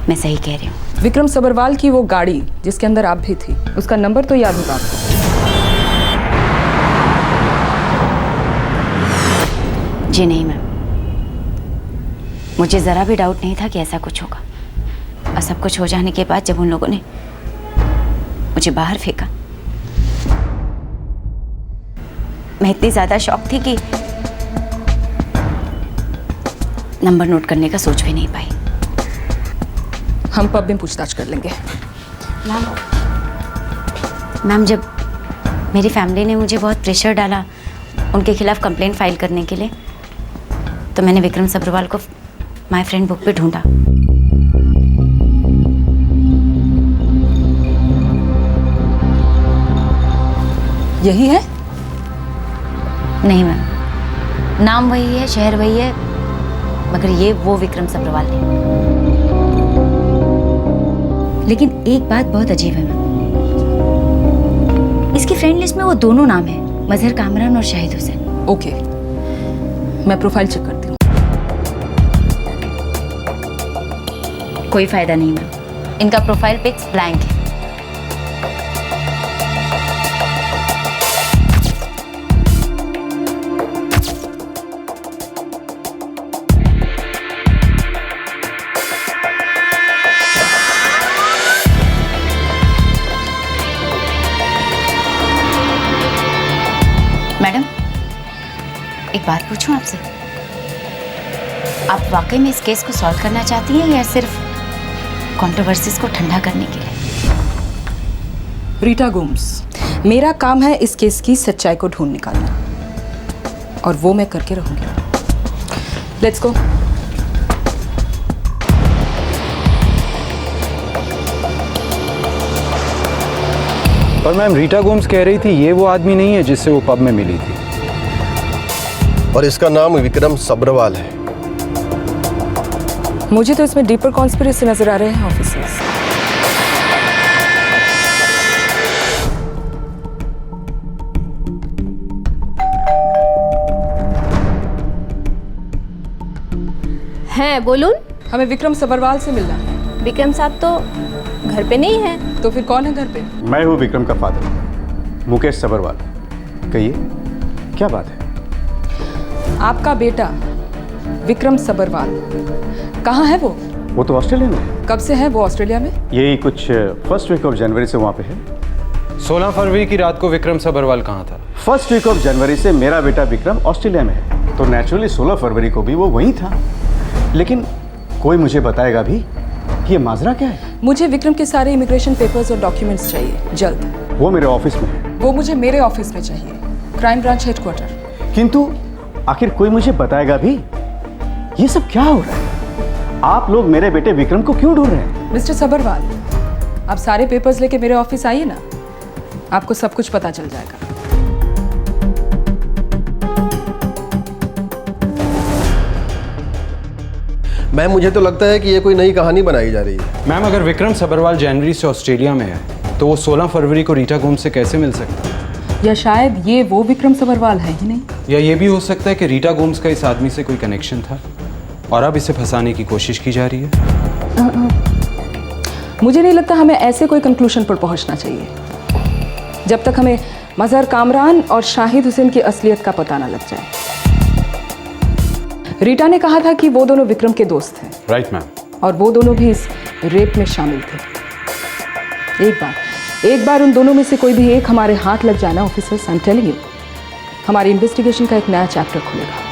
मैं सही कह रही हूँ। विक्रम सबरवाल की वो गाड़ी जिसके अंदर आप भी थी, उसका नंबर तो याद होगा आपको? जी नहीं मैम, मुझे ज़रा भी डाउट नहीं था कि ऐसा कुछ होगा। और सब कुछ हो जाने के बाद जब उन लोगों ने मुझे बाहर फेंका, मैं इतनी ज़्यादा शॉक थी कि नंबर नोट करने का सोच भी नहीं पाई। हम पब में पूछताछ कर लेंगे। मैम जब मेरी फैमिली ने मुझे बहुत प्रेशर डाला उनके खिलाफ कंप्लेंट फाइल करने के लिए, तो मैंने विक्रम सबरवाल को माय फ्रेंड बुक पे ढूंढा। यही है? नहीं मैम, नाम वही है, शहर वही है, मगर ये वो विक्रम सबरवाल नहीं। लेकिन एक बात बहुत अजीब है मैम, इसकी फ्रेंड लिस्ट में वो दोनों नाम है, मजहर कामरान और शाहिद हुसैन। ओके, मैं प्रोफाइल चेक करती हूँ। कोई फायदा नहीं मैम, इनका प्रोफाइल पिक्स ब्लैंक है। मैडम एक बात पूछूं आपसे, आप वाकई में इस केस को सॉल्व करना चाहती हैं या सिर्फ कंट्रोवर्सीज को ठंडा करने के लिए? रीटा गोम्स, मेरा काम है इस केस की सच्चाई को ढूंढ निकालना, और वो मैं करके रहूंगी। Let's go. पर मैम रीटा गोम्स कह रही थी ये वो आदमी नहीं है जिससे वो पब में मिली थी, और इसका नाम विक्रम सबरवाल है। मुझे तो इसमें डीपर कॉन्स्पिरेसी नजर आ रहे हैं ऑफिसर्स। हैं बोलून? हमें विक्रम सबरवाल से मिलना है। विक्रम साहब तो घर पे नहीं है। तो फिर कौन है घर पे? मैं हूँ विक्रम का फादर, मुकेश सबरवाल। कहिए क्या बात है? आपका बेटा विक्रम सबरवाल कहाँ है वो? वो तो ऑस्ट्रेलिया में। कब से है वो ऑस्ट्रेलिया में? यही कुछ फर्स्ट वीक ऑफ जनवरी से वहाँ पे है। 16 फरवरी की रात को विक्रम सबरवाल कहाँ था? फर्स्ट वीक ऑफ जनवरी से मेरा बेटा विक्रम ऑस्ट्रेलिया में है, तो नेचुरली 16 फरवरी को भी वो वहीं था। लेकिन कोई मुझे बताएगा भी ये माजरा क्या है? मुझे विक्रम के सारे इमिग्रेशन पेपर्स और डॉक्यूमेंट्स चाहिए, जल्द। वो मेरे ऑफिस में है। वो मुझे मेरे ऑफिस में चाहिए, क्राइम ब्रांच हेडक्वार्टर। किंतु आखिर कोई मुझे बताएगा भी ये सब क्या हो रहा है? आप लोग मेरे बेटे विक्रम को क्यों ढूंढ रहे हैं? मिस्टर सबरवाल, आप सारे पेपर्स लेके मेरे ऑफिस आइए ना, आपको सब कुछ पता चल जाएगा। मैम मुझे तो लगता है कि ये कोई नई कहानी बनाई जा रही है। मैम अगर विक्रम सबरवाल जनवरी से ऑस्ट्रेलिया में है तो वो 16 फरवरी को रीटा गोम्स से कैसे मिल सकता है? या शायद ये वो विक्रम सबरवाल है ही नहीं। या ये भी हो सकता है कि रीटा गोम्स का इस आदमी से कोई कनेक्शन था और अब इसे फंसाने की कोशिश की जा रही है। मुझे नहीं लगता हमें ऐसे कोई कंक्लूजन पर पहुंचना चाहिए जब तक हमें मजहर कामरान और शाहिद हुसैन की असलियत का पता न लग जाए। रीटा ने कहा था कि वो दोनों विक्रम के दोस्त हैं। राइट मैम, और वो दोनों भी इस रेप में शामिल थे। एक बार उन दोनों में से कोई भी एक हमारे हाथ लग जाना officers, I am telling you, हमारी इन्वेस्टिगेशन का एक नया चैप्टर खुलेगा।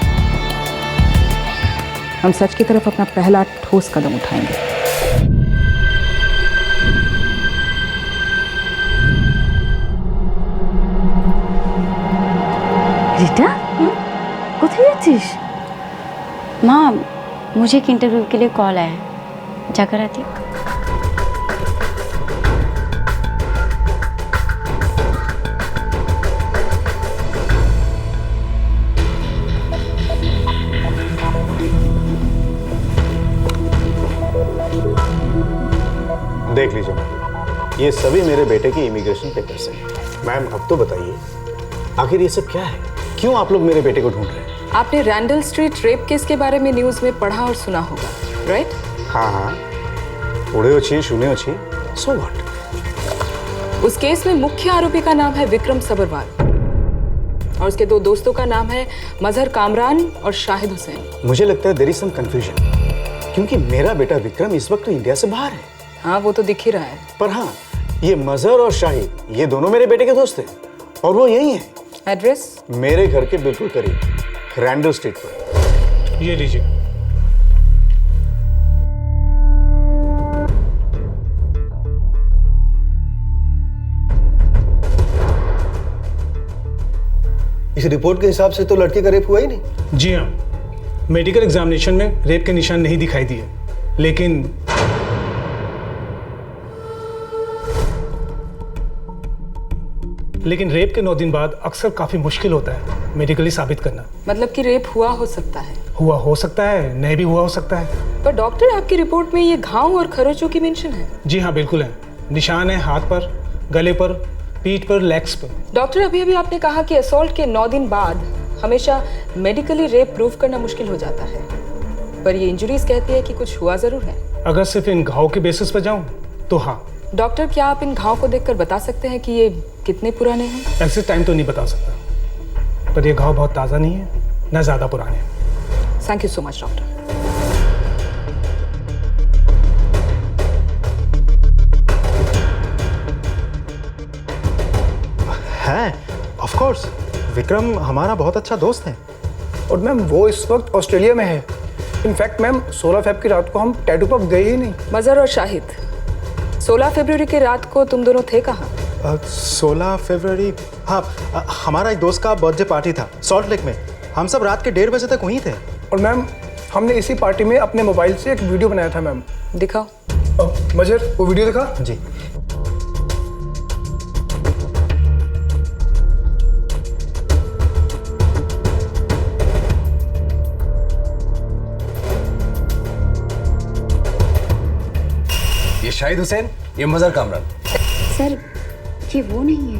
हम सच की तरफ अपना पहला ठोस कदम उठाएंगे। रीटा, কোথায় যাচ্ছিস? माँ, मुझे एक इंटरव्यू के लिए कॉल आया है, जाकर आती हूँ। देख लीजिए मैम, ये सभी मेरे बेटे के इमिग्रेशन पेपर्स हैं। मैम अब तो बताइए, आखिर ये सब क्या है? क्यों आप लोग मेरे बेटे को ढूंढ रहे हैं? आपने रैंडल स्ट्रीट रेप केस के बारे में न्यूज़ में पढ़ा और सुना होगा, राइट? हाँ हाँ, पढ़े अच्छी सुने अच्छी, सो व्हाट? उस केस में मुख्य आरोपी का नाम है विक्रम सबरवाल और उसके दो दोस्तों का नाम है मजहर कामरान और शाहिद हुसैन। मुझे लगता है देयर इज सम कंफ्यूजन, क्योंकि मेरा बेटा विक्रम इस वक्त तो इंडिया से बाहर है। हाँ, वो तो दिख ही रहा है। पर हाँ, ये मजहर और शाहिद, ये दोनों मेरे बेटे के दोस्त हैं और वो यही हैं। एड्रेस? मेरे घर के बिल्कुल करीब, रैंडल स्ट्रीट पर। ये लीजिए। इस रिपोर्ट के हिसाब से तो लड़के का रेप हुआ ही नहीं। जी हाँ, मेडिकल एग्जामिनेशन में रेप के निशान नहीं दिखाई दिए, लेकिन रेप के 9 दिन बाद अक्सर काफी मुश्किल होता है मेडिकली साबित करना। मतलब कि रेप हुआ हो सकता है? हुआ हो सकता है, नहीं भी हुआ हो सकता है। पर डॉक्टर, आपकी रिपोर्ट में ये घाव और खरोचों की मेंशन है। जी हाँ, बिल्कुल है। निशान है हाथ पर, गले पर, पीठ पर, लेग्स पर। डॉक्टर, अभी आपने कहा कि असॉल्ट के 9 दिन बाद हमेशा मेडिकली रेप प्रूव करना मुश्किल हो जाता है, पर ये इंजरीज कहती है कि कुछ हुआ जरूर है। अगर सिर्फ इन घाव के बेसिस पर जाऊं तो हाँ। डॉक्टर, क्या आप इन घाव को देखकर बता सकते हैं कि ये कितने पुराने हैं? एग्जैक्ट टाइम तो नहीं बता सकता, पर ये घाव बहुत ताज़ा नहीं है, ना ज़्यादा पुराने। Thank you so much doctor. है, ऑफ कोर्स, विक्रम हमारा बहुत अच्छा दोस्त है। और मैम, वो इस वक्त ऑस्ट्रेलिया में है। इनफैक्ट मैम, 16 फेब की रात को हम टैटू पब गए ही नहीं। मजहर और शाहिद, 16 फरवरी की रात को तुम दोनों थे कहाँ? 16 फरवरी, हाँ, हमारा एक दोस्त का बर्थडे पार्टी था सॉल्ट लेक में। हम सब रात के 1:30 बजे तक वहीं थे। और मैम, हमने इसी पार्टी में अपने मोबाइल से एक वीडियो बनाया था मैम। दिखाओ। मजहर, वो वीडियो दिखा। जी। ये शाहिद हुसैन, ये मजहर कामरान। सर, ये वो नहीं है।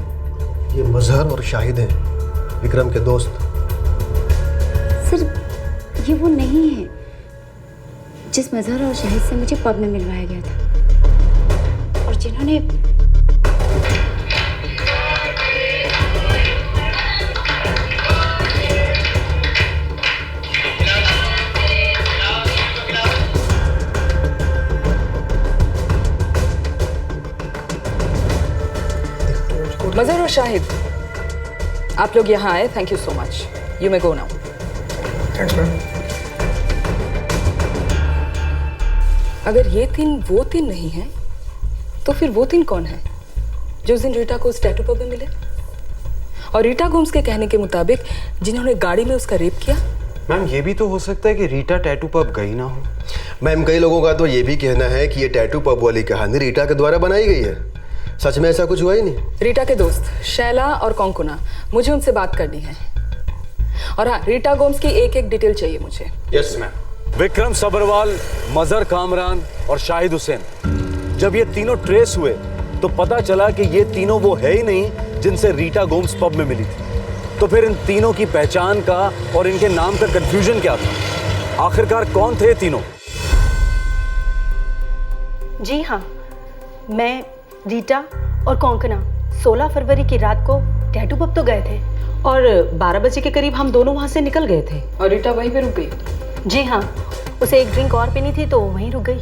ये मजहर और शाहिद हैं, विक्रम के दोस्त। सर, ये वो नहीं है जिस मजहर और शाहिद से मुझे पब में मिलवाया गया था और जिन्होंने मजहर और शाहिद, आप लोग यहाँ आए, thank you so much. You may go now. Thanks ma'am. अगर ये 3 वो 3 नहीं है, तो फिर वो 3 कौन है जो उस दिन रीटा को उस टैटू पब में मिले? और रीटा गोम्स के कहने के मुताबिक जिन्होंने गाड़ी में उसका रेप किया? मैम, ये भी तो हो सकता है कि रीटा टैटू पब गई ना हो। मैम, कई लोगों का तो ये भी कहना है कि ये टैटू पब वाली कहानी रीटा के द्वारा बनाई गई है। सच में ऐसा कुछ हुआ ही नहीं। रीटा के दोस्त शैला और कोंकुना, मुझे उनसे बात करनी है। और हाँ, रीटा गोम्स की एक डिटेल चाहिए मुझे। Yes ma'am. विक्रम सबरवाल, मजहर कामरान और शाहिद हुसैन, जब ये तीनों ट्रेस हुए तो पता चला कि ये तीनों वो है ही नहीं जिनसे रीटा गोम्स पब में मिली थी। तो फिर इन तीनों की पहचान का और इनके नाम का कंफ्यूजन क्या था? आखिरकार कौन थे तीनों? जी हाँ, मैं, रीटा और कोंकणा 16 फरवरी की रात को टैटू पब तो गए थे और 12 बजे के करीब हम दोनों वहाँ से निकल गए थे। और रीटा वहीं पे रुक गई? जी हाँ, उसे एक ड्रिंक और पीनी थी तो वहीं रुक गई।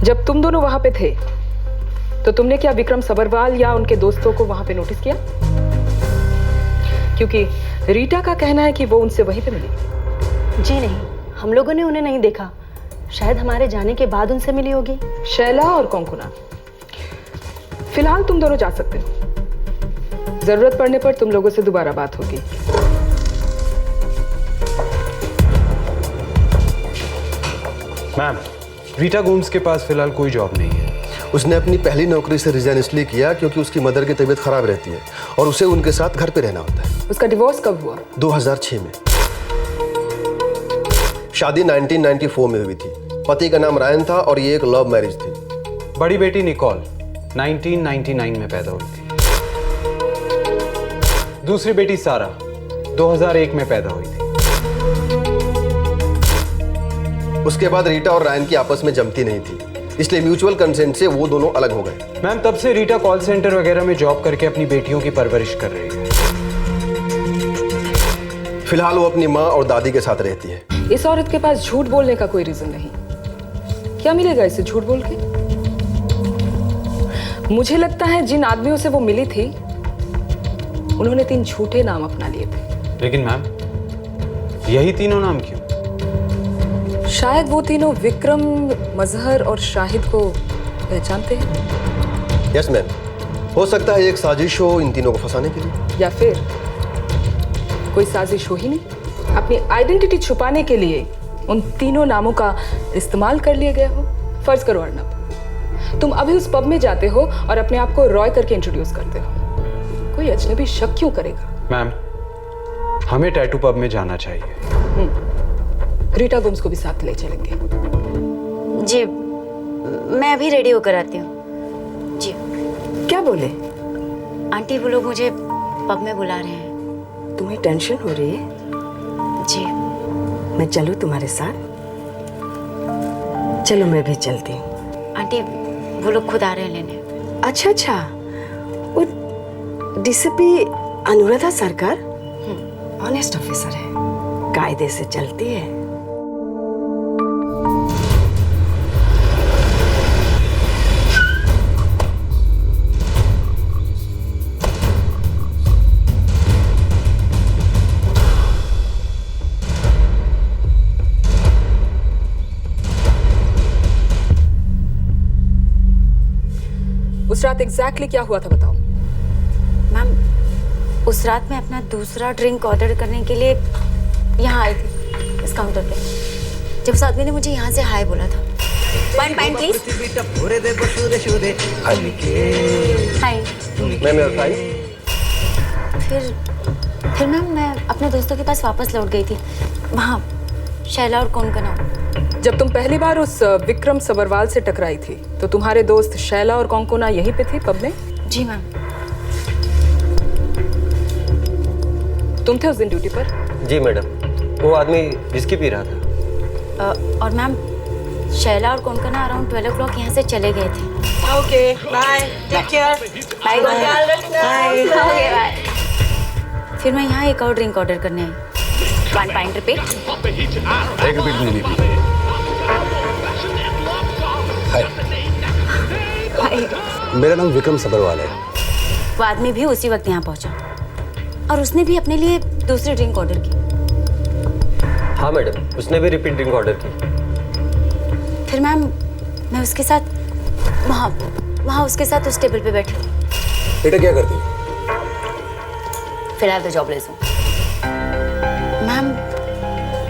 जब तुम दोनों वहां पे थे तो तुमने क्या विक्रम सबरवाल या उनके दोस्तों को वहां पे नोटिस किया? क्योंकि रीटा का कहना है कि वो उनसे वहीं पे मिली। जी नहीं, हम लोगों ने उन्हें नहीं देखा। शायद हमारे जाने के बाद उनसे मिली होगी। शैला और कोंकुना, फिलहाल तुम दोनों जा सकते हो। जरूरत पड़ने पर तुम लोगों से दोबारा बात होगी। मैम, रीटा गोम्स के पास फिलहाल कोई जॉब नहीं है। उसने अपनी पहली नौकरी से रिजाइन इसलिए किया क्योंकि उसकी मदर की तबीयत खराब रहती है और उसे उनके साथ घर पे रहना होता है। उसका डिवोर्स कब हुआ? 2006 में। शादी 1994 में हुई थी। पति का नाम रायन था और ये एक लव मैरिज थी। बड़ी बेटी निकोल 1999 में पैदा हुई थी। दूसरी बेटी सारा 2001 में पैदा हुई थी। उसके बाद रीटा और रायन की आपस में जमती नहीं थी, इसलिए म्यूचुअल कंसेंट से वो दोनों अलग हो गए। मैम, तब से रीटा कॉल सेंटर वगैरह में जॉब करके अपनी बेटियों की परवरिश कर रही है। फिलहाल वो अपनी माँ और दादी के साथ रहती है। इस औरत के पास झूठ बोलने का कोई रीजन नहीं। क्या मिलेगा इसे झूठ बोल के? मुझे लगता है जिन आदमियों से वो मिली थी उन्होंने 3 झूठे नाम अपना लिए थे। लेकिन मैम, यही तीनों नाम क्यों? शायद वो तीनों विक्रम, मजहर और शाहिद को पहचानते हैं। यस मैम, हो सकता है एक साजिश हो इन तीनों को फंसाने के लिए, या फिर कोई साजिश हो ही नहीं, अपनी आइडेंटिटी छुपाने के लिए उन तीनों नामों का इस्तेमाल कर लिया गया हो। फर्ज करो अर्नब, तुम अभी उस पब में जाते हो और अपने आप को रॉय करके इंट्रोड्यूस करते हो। कोई अजनबी शक क्यों करेगा? मैम, हमें टैटू पब में जाना चाहिए। रीटा गोम्स को भी साथ ले चलेंगे। जी, मैं अभी रेडी होकर आती हूँ। जी। क्या बोले? आंटी, वो लोग मुझे पब में बुला रहे हैं। तुम्हें टेंशन हो रही है? जी। मैं चलूँ तुम्हारे साथ? चलो, मैं भी चलती हूँ। आंटी, वो लोग खुद आ रहे हैं लेने। अच्छा अच्छा, वो डीसीपी अनुराधा सरकार ऑनेस्ट ऑफिसर है, कायदे से चलती है। उस रात एग्जैक्टली क्या हुआ था बताओ। मैम, उस रात मैं अपना दूसरा ड्रिंक ऑर्डर करने के लिए यहाँ आई थी, इस काउंटर पे, जब उस आदमी ने मुझे यहाँ से हाय बोला था। 1 पाइंट प्लीज। हाय। फिर मैम मैं अपने दोस्तों के पास वापस लौट गई थी। वहाँ शैला और कोंकणा। जब तुम पहली बार उस विक्रम सबरवाल से टकराई थी तो तुम्हारे दोस्त शैला और कोंकणा यहीं पे थी पब में? जी मैम। तुम थे उस दिन ड्यूटी पर? जी मैडम, वो आदमी विस्की पी रहा था। और मैम, शैला और कोंकणा अराउंड 12 o'clock यहाँ से चले गए थे। Okay, bye, take care, bye bye. Bye. फिर मैं यहाँ एक और ड्रिंक ऑर्डर करने आई। 1 पाइंट रिपीट। एक रिपीट मुझे नहीं पी। मेरा नाम विक्रम सबरवाल है। वो आदमी भी उसी वक्त यहाँ पहुंचा और उसने भी अपने लिए दूसरी ड्रिंक ऑर्डर की। हाँ मैडम, उसने भी रिपीट ड्रिंक ऑर्डर की। फिर मैम मैं उसके साथ वहाँ उसके साथ उस टेबल पे बैठी थी। बेटा क्या करती? फिलहाल तो जॉबलेस हूँ। मैम,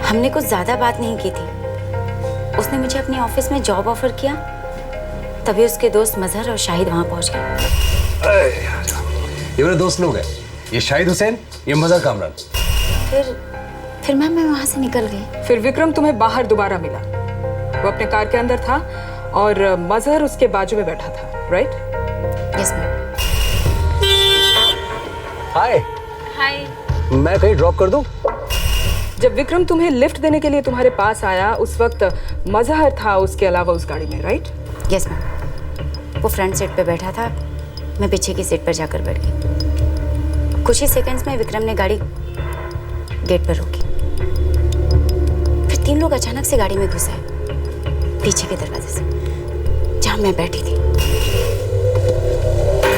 हमने कुछ ज़्यादा बात नहीं की थी। उसने मुझे अपने ऑफिस में जॉब ऑफर किया, तभी उसके दोस्त मजहर और शाहिद वहाँ पहुँच गए। ये मेरे दोस्त लोग हैं, ये शाहिद हुसैन, ये मजहर कामरान। फिर मैम मैं वहाँ से निकल गई। फिर विक्रम तुम्हें बाहर दोबारा मिला। वो अपने कार के अंदर था और मजहर उसके बाजू में बैठा था, right? Yes ma'am. Hi. Hi. मैं कहीं ड्रॉप कर दूं? जब विक्रम तुम्हें लिफ्ट देने के लिए तुम्हारे पास आया उस वक्त मजहर था उसके अलावा उस गाड़ी में, राइट? Yes ma'am. वो फ्रंट सीट पे बैठा था, मैं पीछे की सीट पर जाकर बैठ गई। कुछ ही सेकंड्स में विक्रम ने गाड़ी गेट पर रोकी। फिर 3 लोग अचानक से गाड़ी में घुस आए, पीछे के दरवाजे से। यहाँ मैं बैठी थी।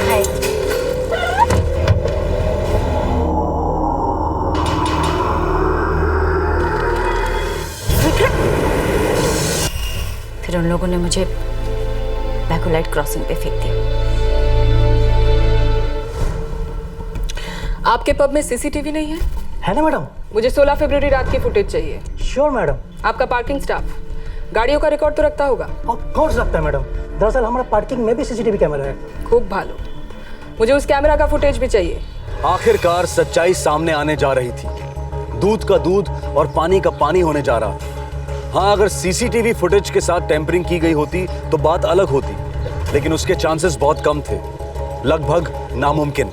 हाय। फिर उन लोगों ने मुझे बैकुलाइट क्रॉसिंग पे फेंक दिया। आपके पब में सीसीटीवी नहीं है? है ना मैडम। मुझे 16 फरवरी रात की फुटेज चाहिए। Sure madam. आपका पार्किंग स्टाफ गाड़ियों का रिकॉर्ड तो रखता होगा? ऑफ कोर्स रखता है मैडम। दरअसल हमारा पार्किंग में भी सीसीटीवी कैमरा है। खूब भालो। मुझे उस कैमरा का फुटेज भी चाहिए। आखिरकार सच्चाई सामने आने जा रही थी। दूध का दूध और पानी का पानी होने जा रहा था। हाँ, अगर सीसीटीवी फुटेज के साथ टेम्परिंग की गई होती तो बात अलग होती, लेकिन उसके चांसेस बहुत कम थे, लगभग नामुमकिन।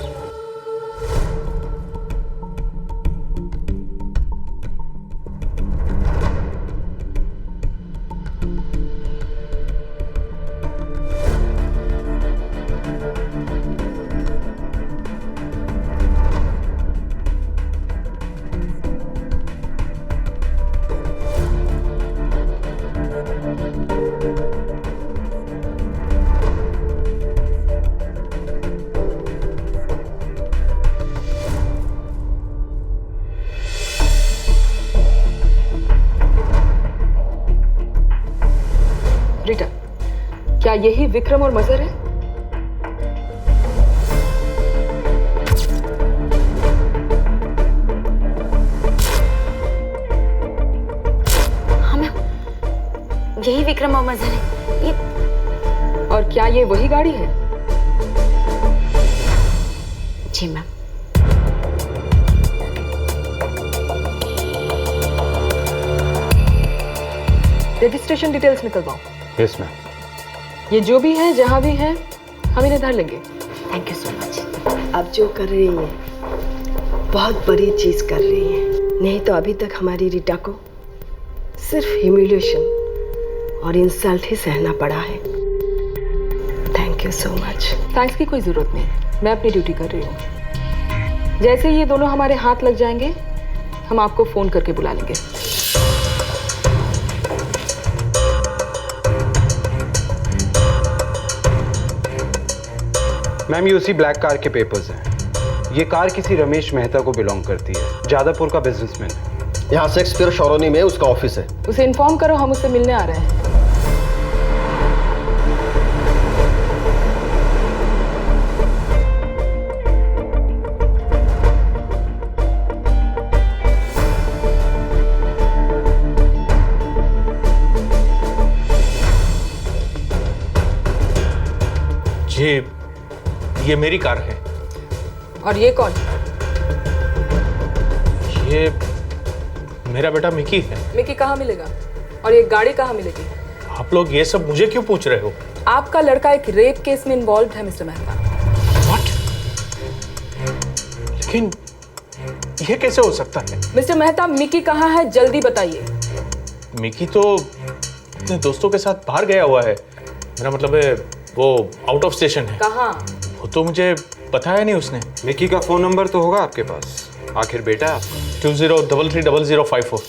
रीटा, क्या यही विक्रम और मजहर है? हाँ मैम, यही विक्रम और मजहर है। ये और क्या ये वही गाड़ी है? जी मैम। रजिस्ट्रेशन डिटेल्स निकलवाओ। Yes ma'am. ये जो भी है, जहां भी है, हम इन्हें धर लेंगे। Thank you so much. अब जो कर रही हैं बहुत बड़ी चीज कर रही हैं। नहीं तो अभी तक हमारी रीटा को सिर्फ ह्यूमिलिएशन और इंसल्ट ही सहना पड़ा है। Thank you so much. Thanks की कोई जरूरत नहीं, मैं अपनी ड्यूटी कर रही हूँ। जैसे ये दोनों हमारे हाथ लग जाएंगे, हम आपको फोन करके बुला लेंगे। मैम, ये उसी ब्लैक कार के पेपर्स हैं। ये कार किसी रमेश मेहता को बिलोंग करती है, जादवपुर का बिजनेसमैन है। यहाँ शेक्सपियर कॉलोनी में उसका ऑफिस है। उसे इन्फॉर्म करो, हम उससे मिलने आ रहे हैं। जी, ये मेरी कार है। और ये कौन? ये मेरा बेटा मिकी है। मिकी कहाँ मिलेगा? और ये गाड़ी कहाँ मिलेगी? आप लोग ये सब मुझे क्यों पूछ रहे हो? आपका लड़का एक रेप केस में इन्वॉल्व है मिस्टर मेहता। लेकिन ये कैसे हो सकता है? मिस्टर मेहता, मिकी कहाँ है, जल्दी बताइए। मिकी तो अपने दोस्तों के साथ बाहर गया हुआ है। मेरा मतलब है वो आउट ऑफ स्टेशन है। कहाँ? वो तो मुझे बताया नहीं उसने। मिकी का फोन नंबर तो होगा आपके पास, आखिर बेटा है आपका। 20330054।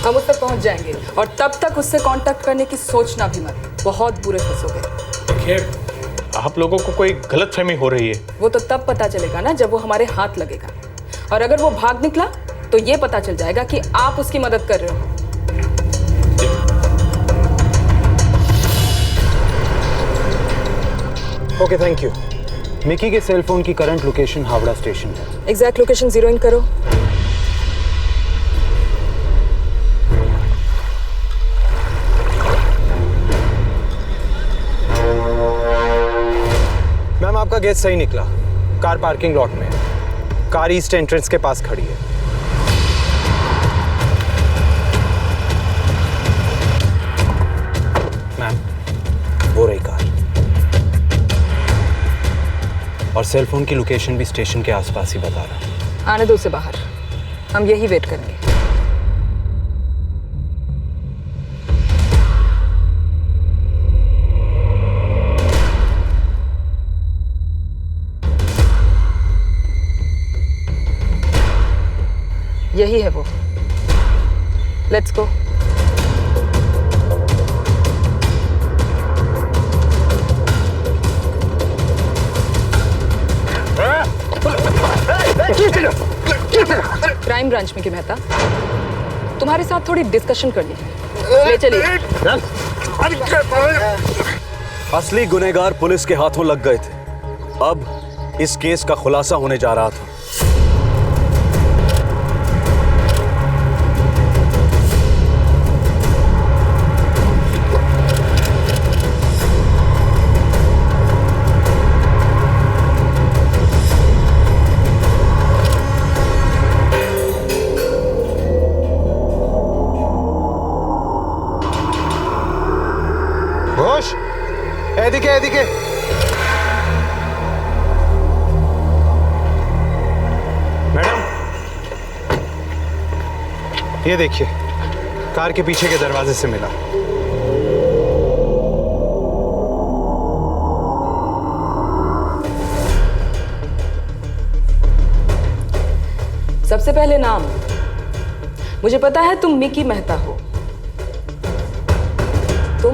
हम उस तक पहुंच जाएंगे और तब तक उससे कांटेक्ट करने की सोचना भी मत, बहुत बुरे फंसोगे। देखिए, आप लोगों को कोई गलतफहमी हो रही है। वो तो तब पता चलेगा ना जब वो हमारे हाथ लगेगा, और अगर वो भाग निकला तो ये पता चल जाएगा कि आप उसकी मदद कर रहे हो। Okay, thank you. मिकी के सेल फोन की करंट लोकेशन हावड़ा स्टेशन है। एग्जैक्ट लोकेशन जीरो इन करो। मैम, आपका गेस सही निकला। कार पार्किंग लॉट में है। कार ईस्ट एंट्रेंस के पास खड़ी है। मैम, वो रही कार। और सेल फोन की लोकेशन भी स्टेशन के आसपास ही बता रहा है। आने दो उसे बाहर, हम यही वेट करेंगे। यही है वो। Let's go. Lunch Mickey Mehta, तुम्हारे साथ थोड़ी डिस्कशन करनी है। ले चलिए। असली गुनहगार पुलिस के हाथों लग गए थे। अब इस केस का खुलासा होने जा रहा था। घोष, एदिके एदिके। मैडम, ये देखिए, कार के पीछे के दरवाजे से मिला। सबसे पहले नाम। मुझे पता है तुम मिकी मेहता हो। तुम?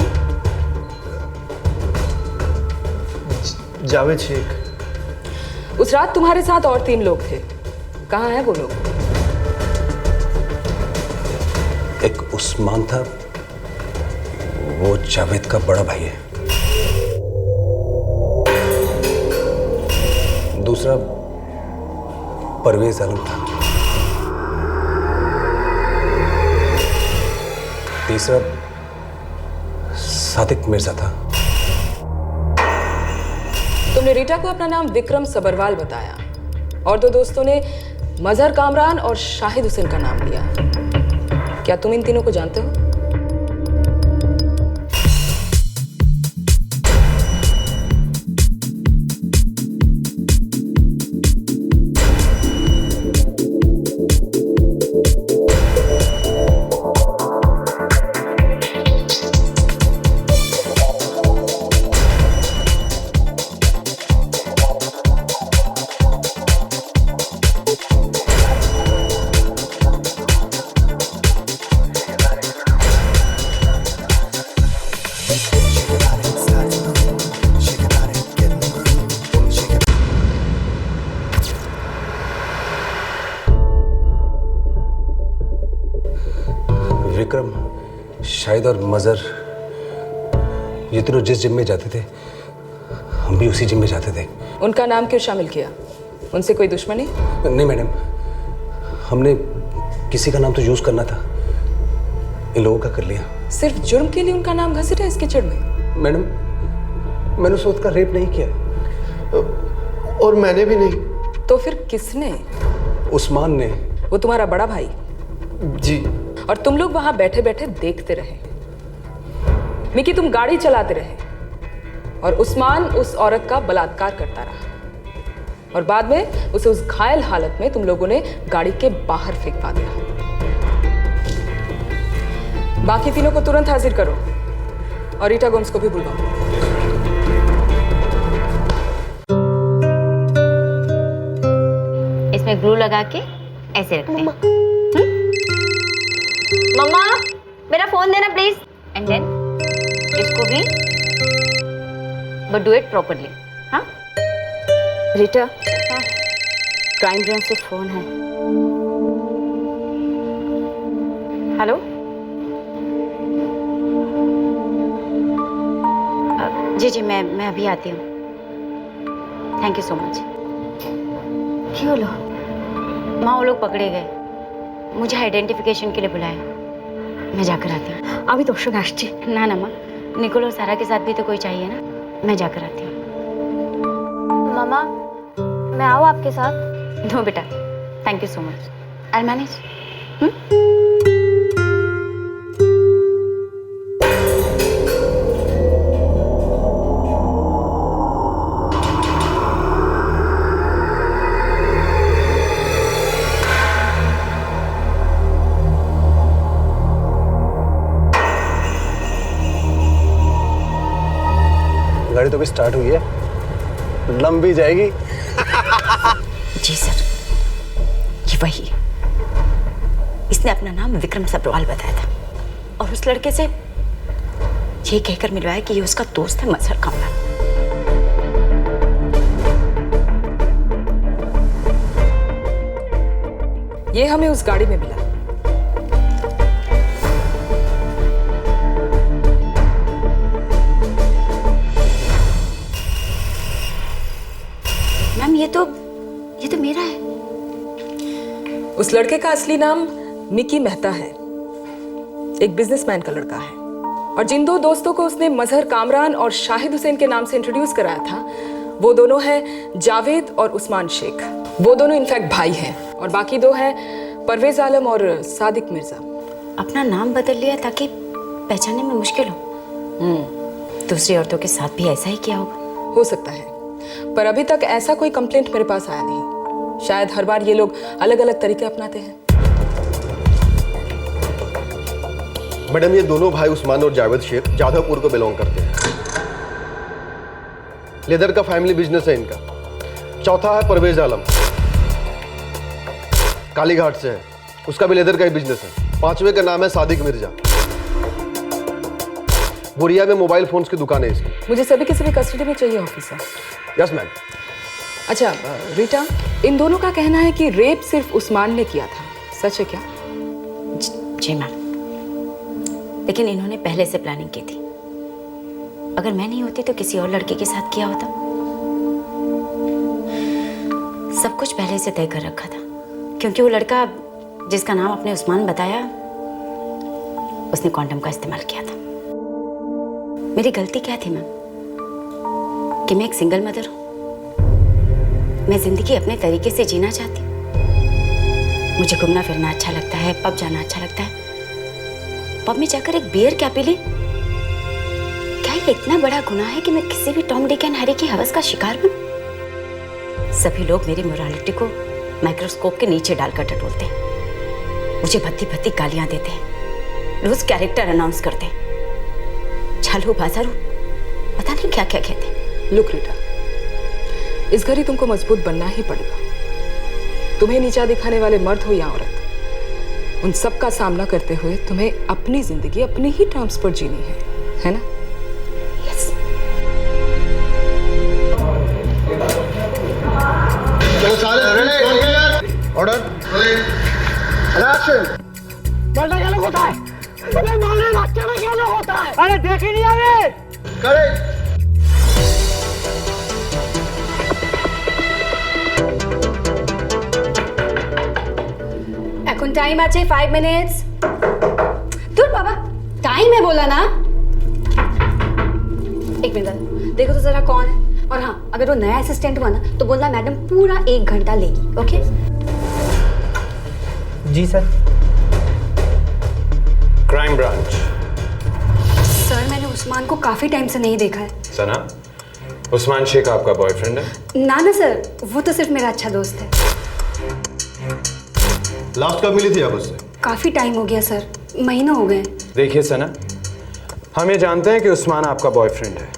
जावेद शेख। उस रात तुम्हारे साथ और 3 लोग थे। कहाँ हैं वो लोग? एक उस्मान था, वो जावेद का बड़ा भाई है। दूसरा परवेज आलम था। तीसरा सादिक मिर्जा था। तुमने रीटा को अपना नाम विक्रम सबरवाल बताया और 2 दोस्तों ने मजहर कामरान और शाहिद हुसैन का नाम लिया। क्या तुम इन तीनों को जानते हो? विक्रम, शाहिद और मजहर, ये तीनों जिस जिम में जाते थे, हम भी उसी जिम में जाते थे। उनका नाम क्यों शामिल किया? उनसे कोई दुश्मनी? नहीं मैडम, हमने किसी का नाम तो यूज करना था, इन लोगों का कर लिया। सिर्फ जुर्म के लिए उनका नाम घसीटा इस कीचड़ में? मैडम, मैंने उस वक्त का रेप नहीं किया। और मैंने भी नहीं। तो फिर किसने? उस्मान ने। वो तुम्हारा बड़ा भाई? जी। और तुम लोग वहां बैठे बैठे देखते रहे। मिकी, तुम गाड़ी चलाते रहे और उस्मान उस औरत का बलात्कार करता रहा और बाद में उसे उस घायल हालत में तुम लोगों ने गाड़ी के बाहर फेंकवा दिया। बाकी तीनों को तुरंत हाजिर करो और रीटा गोम्स को भी बुलवाओ। इसमें ग्लू लगा के ऐसे रखते हैं। मम्मा, मेरा फोन देना प्लीज। एंड देन इसको भी, बट डू इट प्रॉपरली। हाँ रीटा, क्राइम ब्रांच से फोन है। हेलो, जी मैं अभी आती हूँ। Thank you so much. क्यों लो? माँ, वो लोग पकड़े गए, मुझे आइडेंटिफिकेशन के लिए बुलाया। मैं जाकर आती हूँ। अभी तो शुभ आश्ची। ना माँ, निकोल और सारा के साथ भी तो कोई चाहिए ना। मैं जाकर आती हूँ। मामा, मैं आऊँ आपके साथ? नो बेटा, thank you so much, I manage. गाड़ी तो भी स्टार्ट हुई है, लंबी जाएगी। जी सर, ये वही है। इसने अपना नाम विक्रम सबरवाल बताया था और उस लड़के से ये कहकर मिलवाया कि ये उसका दोस्त है मजहर कामरान। ये हमें उस गाड़ी में मिला। मैम ये तो मेरा है। उस लड़के का असली नाम मिकी मेहता है, एक बिजनेसमैन का लड़का है। और जिन दो दोस्तों को उसने मजहर कामरान और शाहिद हुसैन के नाम से इंट्रोड्यूस कराया था, वो दोनों हैं जावेद और उस्मान शेख। वो दोनों इनफैक्ट भाई हैं। और बाकी दो हैं परवेज आलम और सादिक मिर्जा। अपना नाम बदल लिया ताकि पहचानने में मुश्किल हो। दूसरी औरतों के साथ भी ऐसा ही किया होगा। हो सकता है, पर अभी तक ऐसा कोई कंप्लेंट मेरे पास आया नहीं। शायद हर बार ये लोग अलग अलग तरीके अपनाते हैं। मैडम ये दोनों भाई उस्मान और जावेद शेख जाधवपुर को बिलोंग करते हैं। लेदर का फैमिली बिजनेस है इनका। चौथा है परवेज आलम, कालीघाट से है, उसका भी लेदर का ही बिजनेस है। पांचवे का नाम है सादिक मिर्जा, बुरिया में मोबाइल फोन्स की दुकान है इसकी। मुझे सभी के सभी कस्टडी में चाहिए ऑफिसर। Yes ma'am. अच्छा रीटा, इन दोनों का कहना है कि रेप सिर्फ उस्मान ने किया था, सच है क्या? जी मैम, लेकिन इन्होंने पहले से प्लानिंग की थी। अगर मैं नहीं होती तो किसी और लड़के के साथ किया होता। सब कुछ पहले से तय कर रखा था, क्योंकि वो लड़का जिसका नाम आपने उस्मान बताया, उसने कॉन्डम का इस्तेमाल किया था। मेरी गलती क्या थी मैम कि मैं एक सिंगल मदर हूँ। मैं जिंदगी अपने तरीके से जीना चाहती हूँ। मुझे घूमना फिरना अच्छा लगता है, पब जाना अच्छा लगता है। पब में जाकर एक बियर क्या पी ली? क्या ये इतना बड़ा गुनाह है कि मैं किसी भी टॉम डिक एंड हैरी की हवस का शिकार बनूं? सभी लोग मेरी मोरालिटी को माइक्रोस्कोप के नीचे डालकर टटोलते हैं, मुझे भद्दी भद्दी गालियां देते हैं, रोज कैरेक्टर अनाउंस करते हैं, चालू बाजारू पता नहीं क्या क्या कहते हैं। लुक रीटा, इस घड़ी तुमको मजबूत बनना ही पड़ेगा। तुम्हें नीचा दिखाने वाले मर्द हो या औरत, उन सब का सामना करते हुए तुम्हें अपनी जिंदगी अपने ही टर्म्स पर जीनी है ना? यस। ऑर्डर। मरना क्या लोग होता है? मारने बच्चे में क्या लोग होता है? अरे देख ही नहीं आगे। करेक्ट। এখন টাইম আছে 5 মিনিটস। दूर बाबा, टाइम है बोला ना। एक मिनट देखो तो जरा कौन है। और हाँ, अगर वो नया असिस्टेंट हुआ ना तो बोलना मैडम पूरा 1 घंटा लेगी। ओके जी सर। Crime branch. सर मैंने उस्मान को काफी टाइम से नहीं देखा है। सना, उस्मान शेख आपका बॉयफ्रेंड है? ना ना सर, वो तो सिर्फ मेरा अच्छा दोस्त है। लास्ट कब मिली थी आप उससे? काफी टाइम हो गया सर, महीनों हो गए। देखिए सना, हम ये जानते हैं कि उस्मान आपका बॉयफ्रेंड है,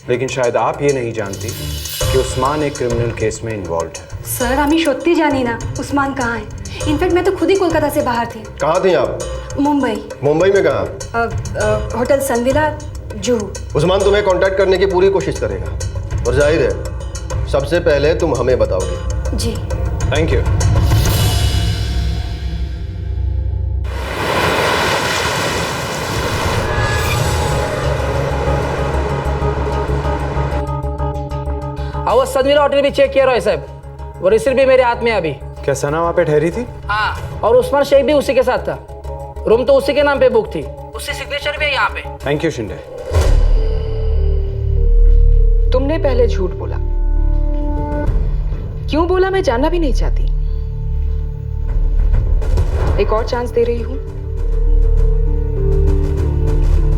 लेकिन शायद आप ये नहीं जानती कि उस्मान एक क्रिमिनल केस में इन्वॉल्व है। सर आम्ही शोधती जानी ना उस्मान कहाँ है। इनफैक्ट मैं तो खुद ही कोलकाता से बाहर थी। कहाँ थी आप? मुंबई। मुंबई में कहाँ? होटल सनविला जुहू। उस्मान तुम्हें कांटेक्ट करने की पूरी कोशिश करेगा, और जाहिर है सबसे पहले तुम हमें बताओगे। जी थैंक यू। वो सनविला होटल भी चेक किया रॉय साहब, वो रिसीट भी मेरे हाथ में है अभी। क्या सना वहाँ पे ठहरी थी? हाँ, और उस्मान शेख भी उसी के साथ था। रूम तो उसी के नाम पे बुक थी, उसकी सिग्नेचर भी है यहाँ पे। Thank you Shinde. तुमने पहले झूठ बोला। क्यों बोला मैं जानना भी नहीं चाहती। एक और चांस दे रही हूं,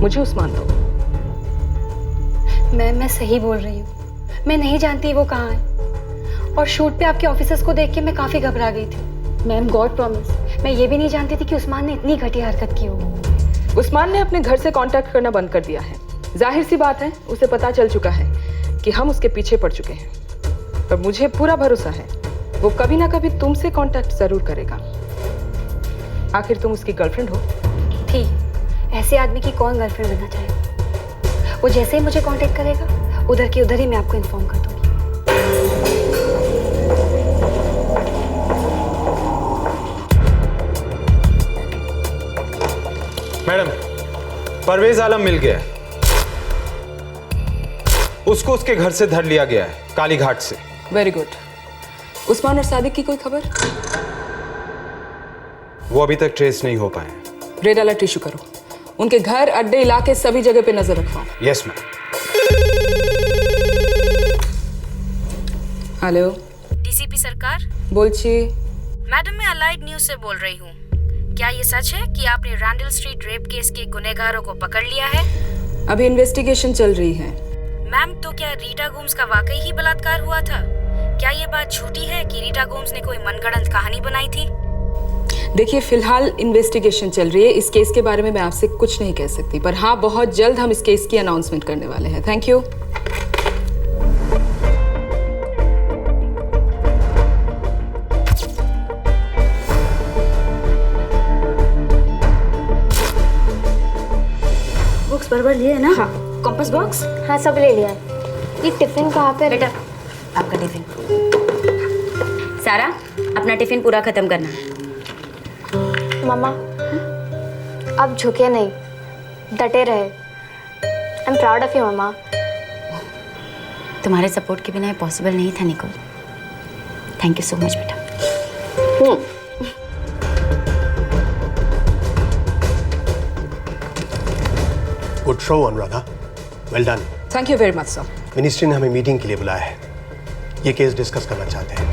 मुझे उस्मान दो। मैं सही बोल रही हूँ। मैं नहीं जानती वो कहाँ है, और शूट पे आपके ऑफिसर्स को देख के मैं काफी घबरा गई थी। मैम गॉड प्रॉमिस, मैं ये भी नहीं जानती थी कि उस्मान ने इतनी घटिया हरकत की होगी। उस्मान ने अपने घर से कांटेक्ट करना बंद कर दिया है। जाहिर सी बात है, उसे पता चल चुका है कि हम उसके पीछे पड़ चुके हैं। पर मुझे पूरा भरोसा है वो कभी ना कभी तुमसे कांटेक्ट जरूर करेगा। आखिर तुम उसकी गर्लफ्रेंड हो। ठीक, ऐसे आदमी की कौन गर्लफ्रेंड बनना चाहेगा। वो जैसे ही मुझे कांटेक्ट करेगा उधर की उधर ही मैं आपको इन्फॉर्म कर दूंगी। मैडम, परवेज आलम मिल गया है। उसको उसके घर से धर लिया गया है, काली घाट से। Very good. उस्मान और सादिक की कोई खबर? वो अभी तक ट्रेस नहीं हो पाए। रेड अलर्ट इशू करो। उनके घर, अड्डे, इलाके सभी जगह पे नजर रखवाओ। Yes ma'am. Hello, DCP Sarkar बोलची। मैडम, मैं अलाइड न्यूज से बोल रही हूँ। क्या ये सच है कि आपने रैंडल स्ट्रीट रेप केस के गुनहगारों को पकड़ लिया है? अभी इन्वेस्टिगेशन चल रही है। मैम, तो क्या रीटा गोम्स का वाकई ही बलात्कार हुआ था? क्या ये बात झूठी है कि रीटा गोम्स ने कोई मनगढ़ंत कहानी बनाई थी? देखिए, फिलहाल इन्वेस्टिगेशन चल रही है। इस केस के बारे में मैं आपसे कुछ नहीं कह सकती, पर हाँ, बहुत जल्द हम इस केस की अनाउंसमेंट करने वाले हैं। Thank you. बुक्स बराबर लिए है ना? हाँ। Compass box? हाँ, सब ले लिया है। ये टिफिन कहाँ पे? बेटा, आपका टिफिन। सारा, अपना टिफिन पूरा खत्म करना। मम्मा, अब झुके नहीं, डटे रहे। I am proud of you मम्मा। तुम्हारे सपोर्ट के बिना ये पॉसिबल नहीं था Nicole. Thank you so much बेटा। Good show Anuradha, well done. Thank you very much sir. Ministry ने हमें मीटिंग के लिए बुलाया है। ये केस डिस्कस करना चाहते हैं।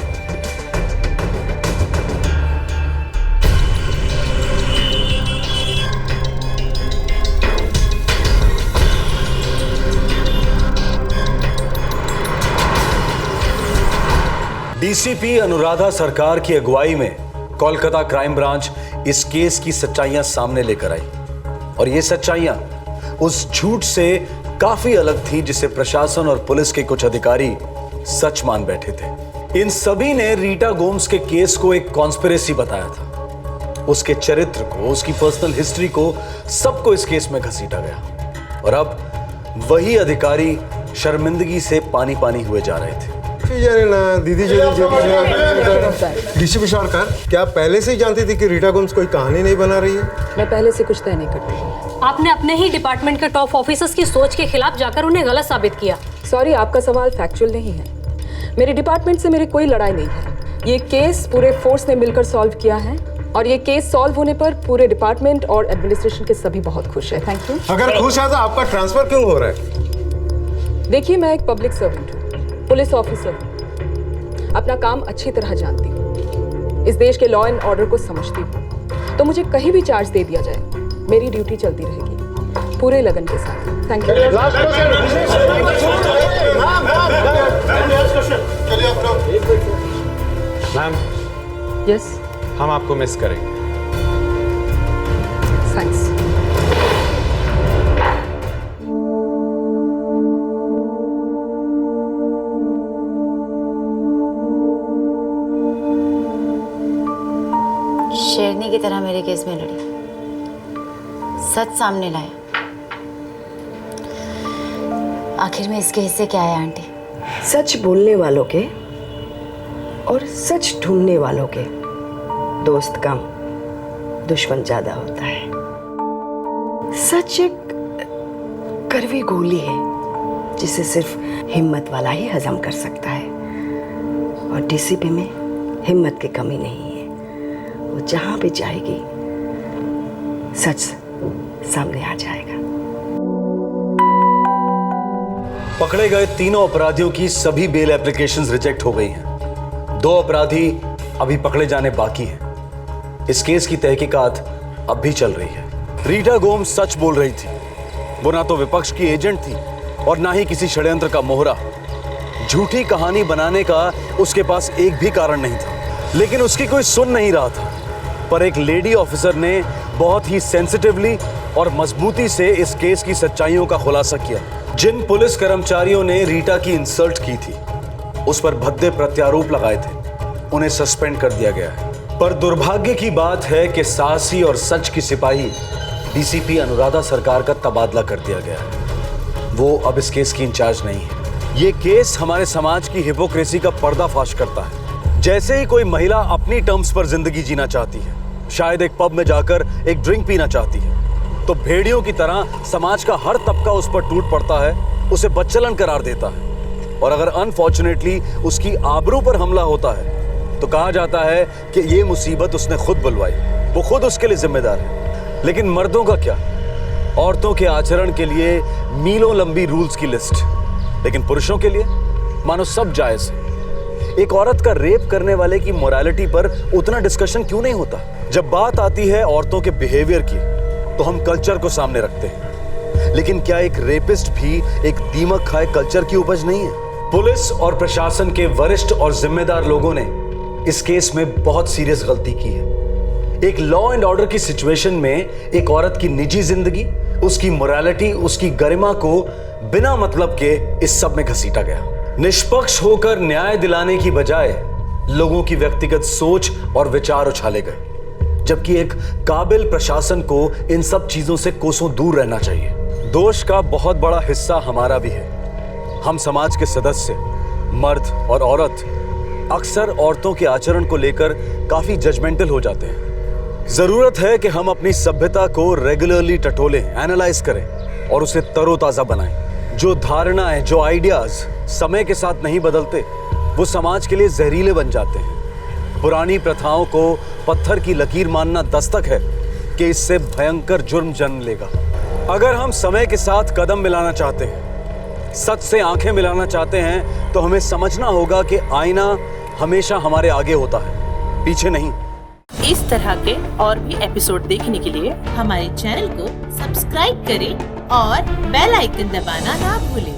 डीसीपी अनुराधा सरकार की अगुवाई में कोलकाता क्राइम ब्रांच इस केस की सच्चाइयां सामने लेकर आई, और ये सच्चाइयां उस झूठ से काफी अलग थी जिसे प्रशासन और पुलिस के कुछ अधिकारी सच मान बैठे थे। इन सभी ने रीटा गोम्स के केस को एक कॉन्स्पिरेसी बताया था। उसके चरित्र को, उसकी पर्सनल हिस्ट्री को, सबको इस केस में घसीटा गया, और अब वही अधिकारी शर्मिंदगी से पानी पानी हुए जा रहे थे। दीदी डीसीपी सरकार, क्या आप पहले से ही जानती थी कि रीटा गोम्स कोई कहानी नहीं बना रही है? मैं पहले से कुछ तय नहीं करती। आपने अपने ही डिपार्टमेंट के टॉप ऑफिसर्स की सोच के खिलाफ जाकर उन्हें गलत साबित किया। सॉरी, आपका सवाल फैक्चुअल नहीं है। मेरे डिपार्टमेंट से मेरी कोई लड़ाई नहीं है। ये केस पूरे फोर्स ने मिलकर सॉल्व किया है, और ये केस सॉल्व होने पर पूरे डिपार्टमेंट और एडमिनिस्ट्रेशन के सभी बहुत खुश है। Thank you. अगर खुश है तो आपका ट्रांसफर क्यों हो रहा है? देखिए, मैं एक पब्लिक सर्वेंट हूँ, पुलिस ऑफिसर हूँ, अपना काम अच्छी तरह जानती हूँ, इस देश के लॉ एंड ऑर्डर को समझती हूँ, तो मुझे कहीं भी चार्ज दे दिया जाए, मेरी ड्यूटी चलती रहेगी पूरे लगन के साथ। Thank you. मैम, यस, हम आपको मिस करेंगे। थैंक्स। शेरनी की तरह मेरे केस में लड़ी, सच सामने लाया। आखिर में इसके हिस्से क्या है आंटी? सच बोलने वालों के और सच ढूंढने वालों के दोस्त कम, दुश्मन ज्यादा होता है। सच एक कड़वी गोली है जिसे सिर्फ हिम्मत वाला ही हजम कर सकता है, और डीसीपी में हिम्मत की कमी नहीं है। वो जहां भी जाएगी सच सामने आ जाएगा। पकड़े गए तीनों अपराधियों की सभी बेल एप्लीकेशंस रिजेक्ट हो गई हैं। 2 अपराधी अभी पकड़े जाने बाकी हैं। इस केस की तहकीकात अब भी चल रही है। रीटा गोम्स सच बोल रही थी। वो ना तो विपक्ष की एजेंट थी और ना ही किसी षड्यंत्र का मोहरा। झूठी कहानी बनाने का उसके पास एक भी कारण नहीं था, लेकिन उसकी कोई सुन नहीं रहा था। पर एक लेडी ऑफिसर ने बहुत ही सेंसिटिवली और मजबूती से इस केस की सच्चाइयों का खुलासा किया। जिन पुलिस कर्मचारियों ने रीटा की इंसल्ट की थी, उस पर भद्दे प्रत्यारोप लगाए थे, उन्हें सस्पेंड कर दिया गया है। पर दुर्भाग्य की बात है कि साहसी और सच की सिपाही डीसीपी अनुराधा सरकार का तबादला कर दिया गया है। वो अब इस केस की इंचार्ज नहीं है। ये केस हमारे समाज की हिपोक्रेसी का पर्दाफाश करता है। जैसे ही कोई महिला अपनी टर्म्स पर जिंदगी जीना चाहती है, शायद एक पब में जाकर एक ड्रिंक पीना चाहती है, तो भेड़ियों की तरह समाज का हर तबका उस पर टूट पड़ता है, उसे बदचलन करार देता है। और अगर अनफॉर्चुनेटली उसकी आबरू पर हमला होता है तो कहा जाता है कि ये मुसीबत उसने खुद बुलवाई, वो खुद उसके लिए जिम्मेदार है। लेकिन मर्दों का क्या? औरतों के आचरण के लिए मीलों लंबी रूल्स की लिस्ट, लेकिन पुरुषों के लिए मानो सब जायज है। एक औरत का रेप करने वाले की मोरालिटी पर उतना डिस्कशन क्यों नहीं होता? जब बात आती है औरतों के बिहेवियर की तो हम कल्चर को सामने रखते हैं, लेकिन क्या एक रेपिस्ट भी एक दीमक खाए कल्चर की उपज नहीं है? पुलिस और प्रशासन के वरिष्ठ और जिम्मेदार लोगों ने इस केस में बहुत सीरियस गलती की है। एक लॉ एंड ऑर्डर की सिचुएशन में एक औरत की निजी जिंदगी, उसकी मोरालिटी, उसकी गरिमा को बिना मतलब के इस सब में घसीटा गया। निष्पक्ष होकर न्याय दिलाने की बजाय लोगों की व्यक्तिगत सोच और विचार उछाले गए, जबकि एक काबिल प्रशासन को इन सब चीजों से कोसों दूर रहना चाहिए। दोष का बहुत बड़ा हिस्सा हमारा भी है। हम समाज के सदस्य, मर्द और औरत अक्सर औरतों के आचरण को लेकर काफी जजमेंटल हो जाते हैं। जरूरत है कि हम अपनी सभ्यता को रेगुलरली टटोलें, एनालाइज करें और उसे तरोताजा बनाएं। जो धारणाएं, जो आइडियाज समय के साथ नहीं बदलते, वो समाज के लिए जहरीले बन जाते हैं। पुरानी प्रथाओं को पत्थर की लकीर मानना दस्तक है कि इससे भयंकर जुर्म जन्म लेगा। अगर हम समय के साथ कदम मिलाना चाहते हैं, सच से आंखें मिलाना चाहते हैं, तो हमें समझना होगा कि आईना हमेशा हमारे आगे होता है, पीछे नहीं। इस तरह के और भी एपिसोड देखने के लिए हमारे चैनल को सब्सक्राइब करें और बेल आइकन दबाना ना भूलें।